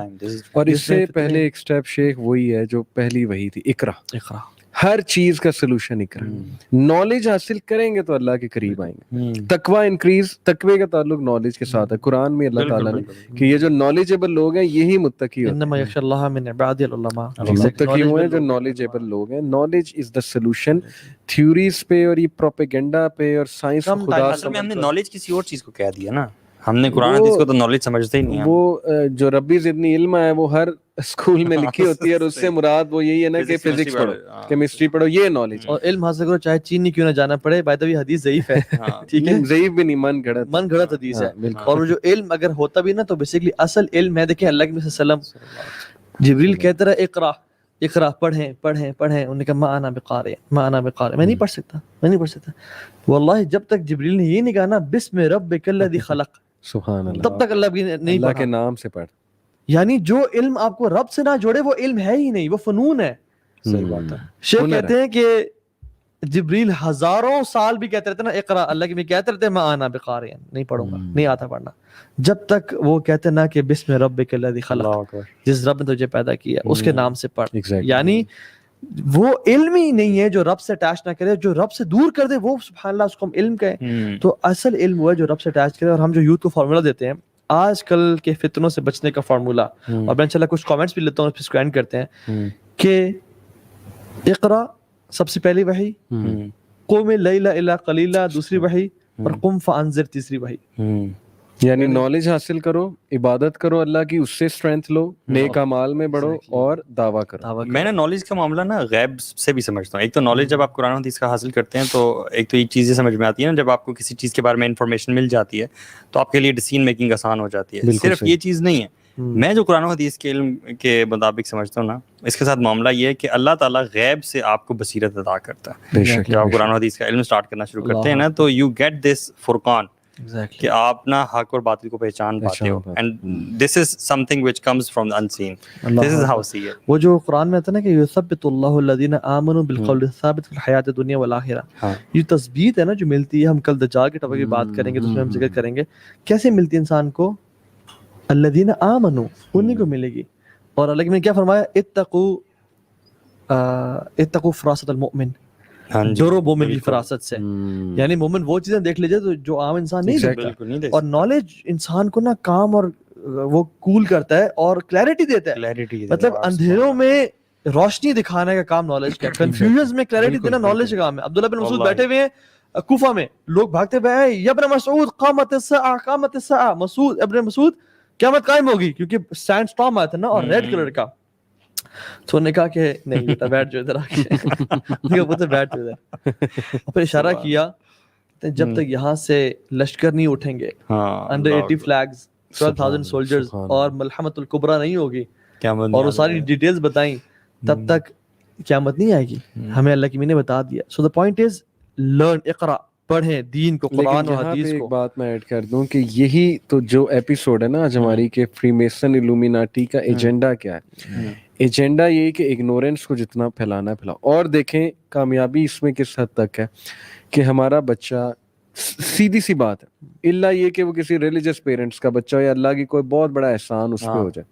اور اس سے پہلے ایک سٹیپ شیخ وہی ہے جو پہلی وہی تھی, اقرا. ہر چیز کا سلوشن اقرا. نالج حاصل کریں گے تو اللہ کے قریب آئیں گے. تقوی انکریز, تقوی کا تعلق نالج کے ساتھ ہے. قرآن میں اللہ تعالیٰ نے کہ یہ جو نالجیبل لوگ ہیں یہی متقی ہوتے ہیں. انما یخشی اللہ من عباد العلماء, متقی ہوئے ہیں جو نالجیبل لوگ ہیں. Knowledge is the solution. Theories پہ اور یہ پروپیگنڈا پہ اور سائنس کو خدا اصل میں ہم نے نالج کسی اور چیز کو کہہ دیا نا, ہم نے قرآن حدیث کو تو نالج سمجھتے ہی نہیں. وہ جو ربی ضمنی علم ہے وہ ہر اسکول میں لکھی ہوتی ہے, اور اس سے مراد وہ یہی ہے نا کہ فزکس پڑھو, کیمسٹری پڑھو, یہ نالج. اور علم حاصل کرو چاہے چین کیوں نہ جانا پڑے. بائی دا وے حدیث ضعیف ہے, ٹھیک ہے, ضعیف بھی نہیں, من گھڑت حدیث ہے. اور وہ جو علم اگر ہوتا بھی نا تو بیسیکلی اصل علم ہے. دیکھیں اللہ کے نبی صلی اللہ علیہ وسلم جبریل کہتا رہا اقرا پڑھیں. انہوں نے کہا ما انا بقارئ, میں نہیں پڑھ سکتا. واللہ جب تک جبریل نے یہ نہیں کہا نا بسم ربک الذی خلق, سبحان اللہ, تب تک اللہ بھی نہیں اللہ پڑھا. کے نام سے پڑھ. یعنی جو علم آپ کو رب سے نہ جوڑے وہ علم ہے ہی نہیں, وہ فنون ہے. صحیح بات ہے. شیخ کہتے ہیں کہ جبریل ہزاروں سال بھی کہتے رہتے نا اقرا, اللہ کے بھی کہتے رہتے ما انا بقارئ, نہیں پڑھوں گا, نہیں آتا پڑھنا, جب تک وہ کہتے نا کہ بسم ربک الذی خلق, جس رب نے تجھے پیدا کیا اس کے نام سے پڑھ. یعنی وہ علم ہی نہیں ہے جو رب سے اٹیچ نہ کرے, جو رب سے دور کر دے وہ سبحان اللہ اس کو ہم علم کہیں. تو اصل علم وہ ہے جو رب سے اٹیچ کرے. اور ہم جو یوتھ کو فارمولا دیتے ہیں آج کل کے فتنوں سے بچنے کا فارمولا, اور میں انشاءاللہ کچھ کامنٹس بھی لیتا ہوں, اس کو اینڈ کرتے ہیں کہ اقرا سب سے پہلی وحی, قم اللیل الا قلیلا دوسری وحی, اور قم فانذر تیسری وحی. یعنی نالج حاصل کرو, عبادت کرو اللہ کی, اس سے اسٹرینتھ لو, نیک اعمال میں بڑھو اور دعویٰ کرو. میں نے نالج کا معاملہ نا غیب سے بھی سمجھتا ہوں. ایک تو نالج جب آپ قرآن حدیث کا حاصل کرتے ہیں تو ایک تو یہ چیزیں سمجھ میں آتی ہے نا, جب آپ کو کسی چیز کے بارے میں انفارمیشن مل جاتی ہے تو آپ کے لیے ڈیسیژن میکنگ آسان ہو جاتی ہے. صرف یہ چیز نہیں ہے. میں جو قرآن و حدیث کے علم کے مطابق سمجھتا ہوں نا, اس کے ساتھ معاملہ یہ ہے کہ اللہ تعالیٰ غیب سے آپ کو بصیرت عطا کرتا ہے. جب آپ قرآن و حدیث کا علم سٹارٹ کرنا شروع کرتے ہیں نا تو یو گیٹ دس فرقان, کہ آپ نا حق اور باطل کو پہچان پاتے ہو. And this is something which comes from the unseen. This is how see it. وہ جو قرآن میں آتا ہے نا کہ یثبت اللہ الذین آمنوا بالقول الثابت فی الحیات الدنیا والآخرہ, یہ تثبیت ہے نا جو ملتی ہے. ہم کل دجال کے ٹاپک کی بات کریں گے تو اس میں ہم ذکر کریں گے کیسے ملتی ہے انسان کو. الذین آمنوا, انہیں کو ملے گی. اور اللہ نے کیا فرمایا, اتقوا فراست المؤمن, ڈرو مومن کی فراست سے. یعنی مومن وہ چیزیں دیکھ لیجئے تو جو عام انسان نہیں دیکھتا. اور نالج انسان کو نا کام اور وہ کول کرتا ہے اور کلیئرٹی دیتا ہے. مطلب اندھیروں میں روشنی دکھانے کا کام نالج کا, کنفیوژنز میں کلیئرٹی دینا نالج کا کام ہے. عبداللہ بن مسعود بیٹھے ہوئے ہیں کوفہ میں, لوگ بھاگتے ہوئے یا ابن مسعود قامت الساعہ, مسعود ابن مسعود قیامت قائم ہوگی, کیونکہ سینڈ سٹارم آیا تھا نا اور ریڈ کلر کا. تو انہوں نے کہا کہ نہیں بیٹا بیٹھ جو ادھر آ کے بیٹھ جو ادھر. پھر اشارہ کیا جب تک یہاں سے لشکر نہیں اٹھیں گے, انڈر 80 فلیگز, 12,000 سولجرز, اور ملحمۃ الکبریٰ نہیں ہوگی, اور وہ ساری ڈیٹیلز بتائیں, تب تک قیامت نہیں آئے گی. ہمیں اللہ کی نے بتا دیا. سو دا پوائنٹ از لرن, اقرا, پڑھیں دین کو, قرآن اور حدیث ایک کو. بات میں ایڈ کر دوں کہ یہی تو جو ایپیسوڈ ہے نا آج ہماری کہ فری میسن الومیناٹی کا ایجنڈا کیا ہے. ایجنڈا یہی کہ اگنورینس کو جتنا پھیلانا ہے پھیلاؤ. اور دیکھیں کامیابی اس میں کس حد تک ہے کہ ہمارا بچہ, سیدھی سی بات ہے, اللہ یہ کہ وہ کسی ریلیجس پیرنٹس کا بچہ ہو یا اللہ کی کوئی بہت بڑا احسان اس پہ ہو جائے,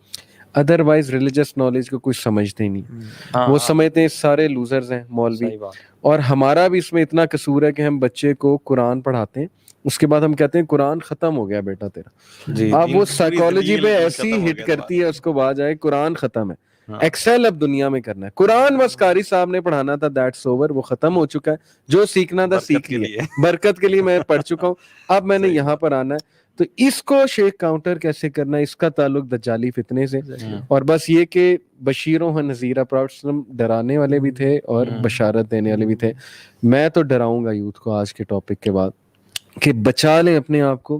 ادروائز ریلیجس نالج کو کچھ سمجھتے ہی نہیں. وہ سمجھتے ہیں سارے لوزرز ہیں مولوی. اور ہمارا بھی اس میں اتنا قصور ہے کہ ہم بچے کو قرآن پڑھاتے ہیں, اس کے بعد ہم کہتے ہیں قرآن ختم ہو گیا بیٹا تیرا. اب وہ سائیکالوجی پہ ایسی ہٹ کرتی ہے اس کو بعد جائے قرآن ختم ہے, ایکسل اب دنیا میں کرنا ہے. قرآن بس قاری صاحب نے پڑھانا تھا, دیٹس اوور, وہ ختم ہو چکا ہے. جو سیکھنا تھا سیکھ لیا, برکت کے لیے میں پڑھ چکا ہوں, اب میں نے یہاں پر آنا ہے. تو اس کو شیخ کاؤنٹر کیسے کرنا ہے, اس کا تعلق دجالی فتنے سے. اور بس یہ کہ بشیروں و نذیرہ, پراپھٹ ڈرانے والے بھی تھے اور بشارت دینے والے بھی تھے. میں تو ڈراؤں گا یوتھ کو آج کے ٹاپک کے بعد کہ بچا لیں اپنے آپ کو.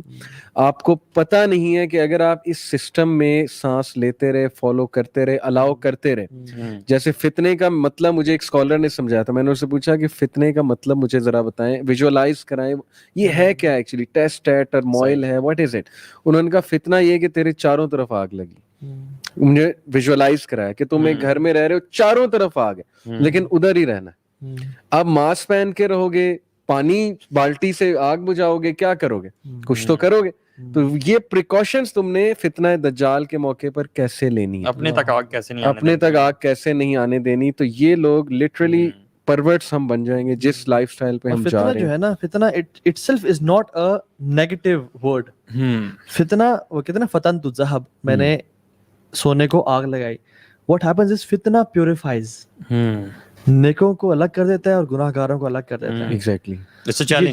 آپ کو پتہ نہیں ہے کہ اگر آپ اس سسٹم میں سانس لیتے رہے, فالو کرتے رہے, الاؤ کرتے رہے, جیسے فتنے کا مطلب مجھے ایک اسکالر نے سمجھایا تھا, میں نے اس سے پوچھا کہ فتنے کا مطلب مجھے ذرا بتائیں, ویژوالائز کرائیں, یہ ہے کیا ایکچولی, ٹیسٹ ہے, ٹرموائل ہے, واٹ از اٹ. انہوں نے کہا فتنہ یہ کہ تیرے چاروں طرف آگ لگی. مجھے ویژوالائز کرایا کہ تم ایک گھر میں رہ رہے ہو, چاروں طرف آگ ہے, لیکن ادھر ہی رہنا ہے. اب ماسک پہن کے رہو گے, پانی بالٹی سے آگ بجھاؤ گے, کیا کرو گے, کچھ تو کرو گے. تو یہ پریکاشنز تم نے فتنہ دجال کے موقع پر کیسے لینی ہے, اپنے تک آگ کیسے نہیں, اپنے تک آگ کیسے نہیں آنے دینی. تو یہ لوگ لٹرلی پرورٹس ہم بن جائیں گے جس لائف سٹائل پہ ہم جا رہے ہیں. جو ہے نا, فتنہ itself is not a negative word. فتنہ وہ کہتے ہیں نا فتنت الذهب, میں نے سونے کو آگ لگائی. What happens is فتنہ purifies, نیکوں کو الگ کر دیتا ہے اور گناہ گاروں کو الگ کر دیتا ہے. ایگزیکٹلی,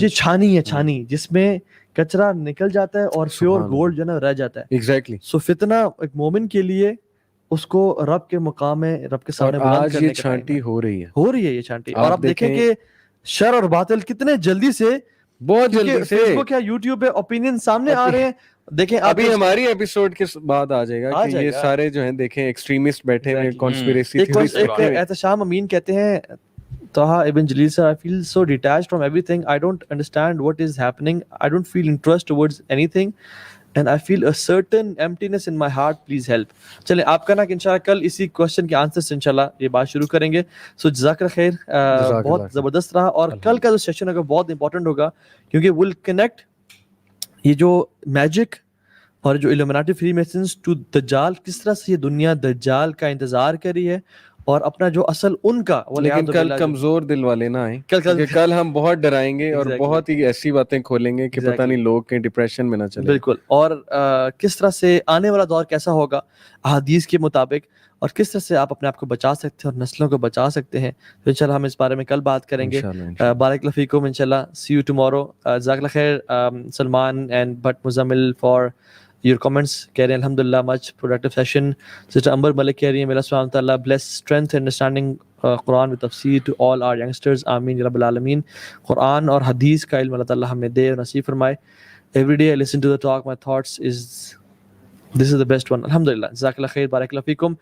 یہ چھانی ہے, چھانی جس میں کچرا نکل جاتا ہے اور پیور گولڈ جو ہے نا رہ جاتا ہے. ایگزیکٹلی. سو فتنہ ایک مومن کے لیے اس کو رب کے مقام میں, رب کے سامنے بلند کرنے یہ چھانٹی ہو رہی ہے یہ چھانٹی. اور آپ دیکھیں کہ شر اور باطل کتنے جلدی سے, بہت جلدی سے فیس بک یا یوٹیوب پہ اوپینین سامنے آ رہے ہیں. دیکھیں ابھی ہماری ایپیسوڈ کے بعد آ جائے گا کہ یہ سارے جو ہیں دیکھیں ایکسٹریمسٹ بیٹھے ہوئے, کانسپیریسی تھیوریسٹ. احتشام امین کہتے ہیں, Taha Ibn Jalil sir, I feel so detached from everything. I don't understand what is happening. I don't feel interest towards anything. And I feel a certain emptiness in my heart. Please help. چلیں آپ کا نا کہ انشاءاللہ کل اسی question کے answer سے انشاءاللہ یہ بات شروع کریں گے. سو جزاک اللہ خیر, بہت زبردست رہا. اور کل کا جو سیشن ہوگا بہت امپورٹنٹ ہوگا, کیونکہ ول کنیکٹ یہ جو میجک اور جو الومیناٹی فری میسنز ٹو دجال, کس طرح سے یہ دنیا دجال کا انتظار کر رہی ہے اور اپنا جو اصل ان کا. لیکن کل کمزور دل والے نہ آئیں, کل ہم بہت ڈرائیں گے اور بہت ہی ایسی باتیں کھولیں گے کہ پتہ نہیں لوگ کہیں ڈپریشن میں نہ چلیں. بالکل. اور کس طرح سے آنے والا دور کیسا ہوگا احادیث کے مطابق, اور کس طرح سے آپ اپنے آپ کو بچا سکتے ہیں اور نسلوں کو بچا سکتے ہیں. تو انشاءاللہ ہم اس بارے میں کل بات کریں گے. بارک اللہ فیکم انشاءاللہ. سی یو ٹمورو. جزاک اللہ خیر Salman and but Muzammil for your comments. کہہ رہے ہیں الحمدللہ much productive session. Sister Amber Malik کہہ رہی ہیں میرا سبحانہ تعالیٰ bless strength and understanding Quran with tafsir to all our youngsters. آمین یا رب العالمین. قرآن اور حدیث کا علم اللہ تعالیٰ ہمیں دے اور نصیب فرمائے. Every day I listen to the talk, my thoughts is this is the best one. الحمدللہ. جزاک اللہ خیر, بارک اللہ فیکم.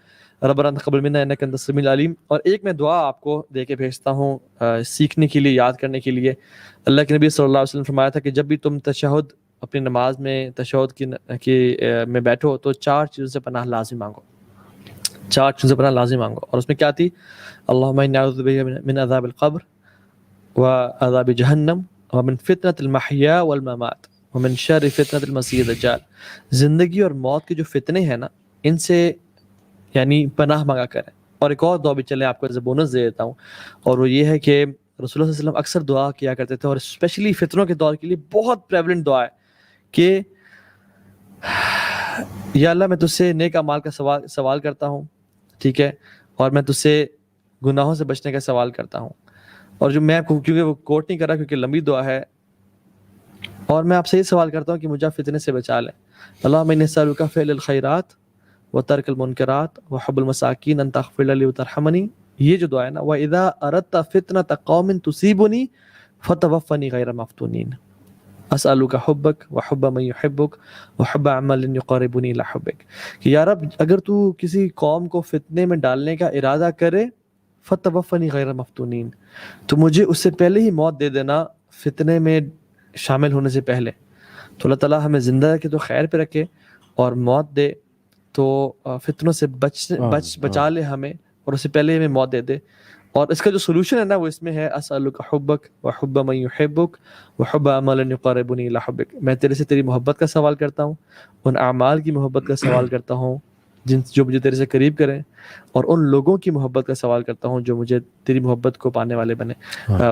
ربنا تقبل منا انک انت السمیع العلیم. اور ایک میں دعا آپ کو دے کے بھیجتا ہوں سیکھنے کے لیے, یاد کرنے کے لیے. اللہ کے نبی صلی اللہ علیہ وسلم فرمایا تھا کہ جب بھی تم تشہد اپنی نماز میں تشہد میں بیٹھو تو 4 چیزوں سے پناہ لازم مانگو. 4 چیزوں سے پناہ لازم مانگو. اور اس میں کیا تھی؟ اللہم انی اعوذ بک من عذاب القبر وعذاب جہنم ومن فتنة المحیا والممات ومن شر فتنة المسیح الدجال. زندگی اور موت کے جو فتنے ہیں نا, ان سے یعنی پناہ مانگا کریں. اور ایک اور دعا بھی چلے آپ کو ایز اے بونس دے دیتا ہوں, اور وہ یہ ہے کہ رسول اللہ صلی اللہ علیہ وسلم اکثر دعا کیا کرتے تھے, اور اسپیشلی فتنوں کے دور کے لیے بہت پریولنٹ دعا ہے کہ یا اللہ میں تجھ سے نیک اعمال کا سوال کرتا ہوں, ٹھیک ہے, اور میں تجھ سے گناہوں سے بچنے کا سوال کرتا ہوں. اور جو میں کیونکہ وہ کوٹ نہیں کر رہا کیونکہ لمبی دعا ہے, اور میں آپ سے یہ سوال کرتا ہوں کہ مجھے فتنے سے بچا لیں. اللہم انی اسألک فعل الخیرات وترک المنکرات وحب المساکین ان تغفر لی وترحمنی. یہ جو دعا ہے نا, وَإِذَا أَرَدْتَ فِتْنَةَ قَوْمٍ تُصِيبُنِي فَتَوَفَّنِي غَيْرَ مَفْتُونِينَ أَسْأَلُكَ حُبَّكَ وَحُبَّ مَن يُحِبُّكَ وَحُبَّ عَمَلٍ يُقَرِّبُنِي إِلَى حُبِّكَ. کہ یا رب اگر تو کسی قوم کو فتنے میں ڈالنے کا ارادہ کرے, فَتَوَفَّنِي غَيْرَ مَفْتُونِينَ, تو مجھے اس سے پہلے ہی موت دے دینا فتنے میں شامل ہونے سے پہلے. تو اللہ تعالیٰ ہمیں زندہ رکھے تو خیر پہ رکھے, اور موت دے تو فتنوں سے بچا لے ہمیں, اور اس سے پہلے ہمیں موت دے دے. اور اس کا جو سولوشن ہے نا وہ اس میں ہے اسألک حبک وحب من یحبک وحب اعمال یقربنی الی حبک. میں تیرے سے تیری محبت کا سوال کرتا ہوں, ان اعمال کی محبت کا سوال کرتا ہوں جو مجھے تیرے سے قریب کریں, اور ان لوگوں کی محبت کا سوال کرتا ہوں جو مجھے تیری محبت کو پانے والے بنے.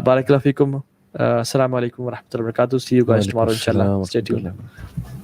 بارک اللہ فیکم. السلام علیکم ورحمۃ اللہ وبرکاتہ. See you guys tomorrow inshallah. Stay tuned.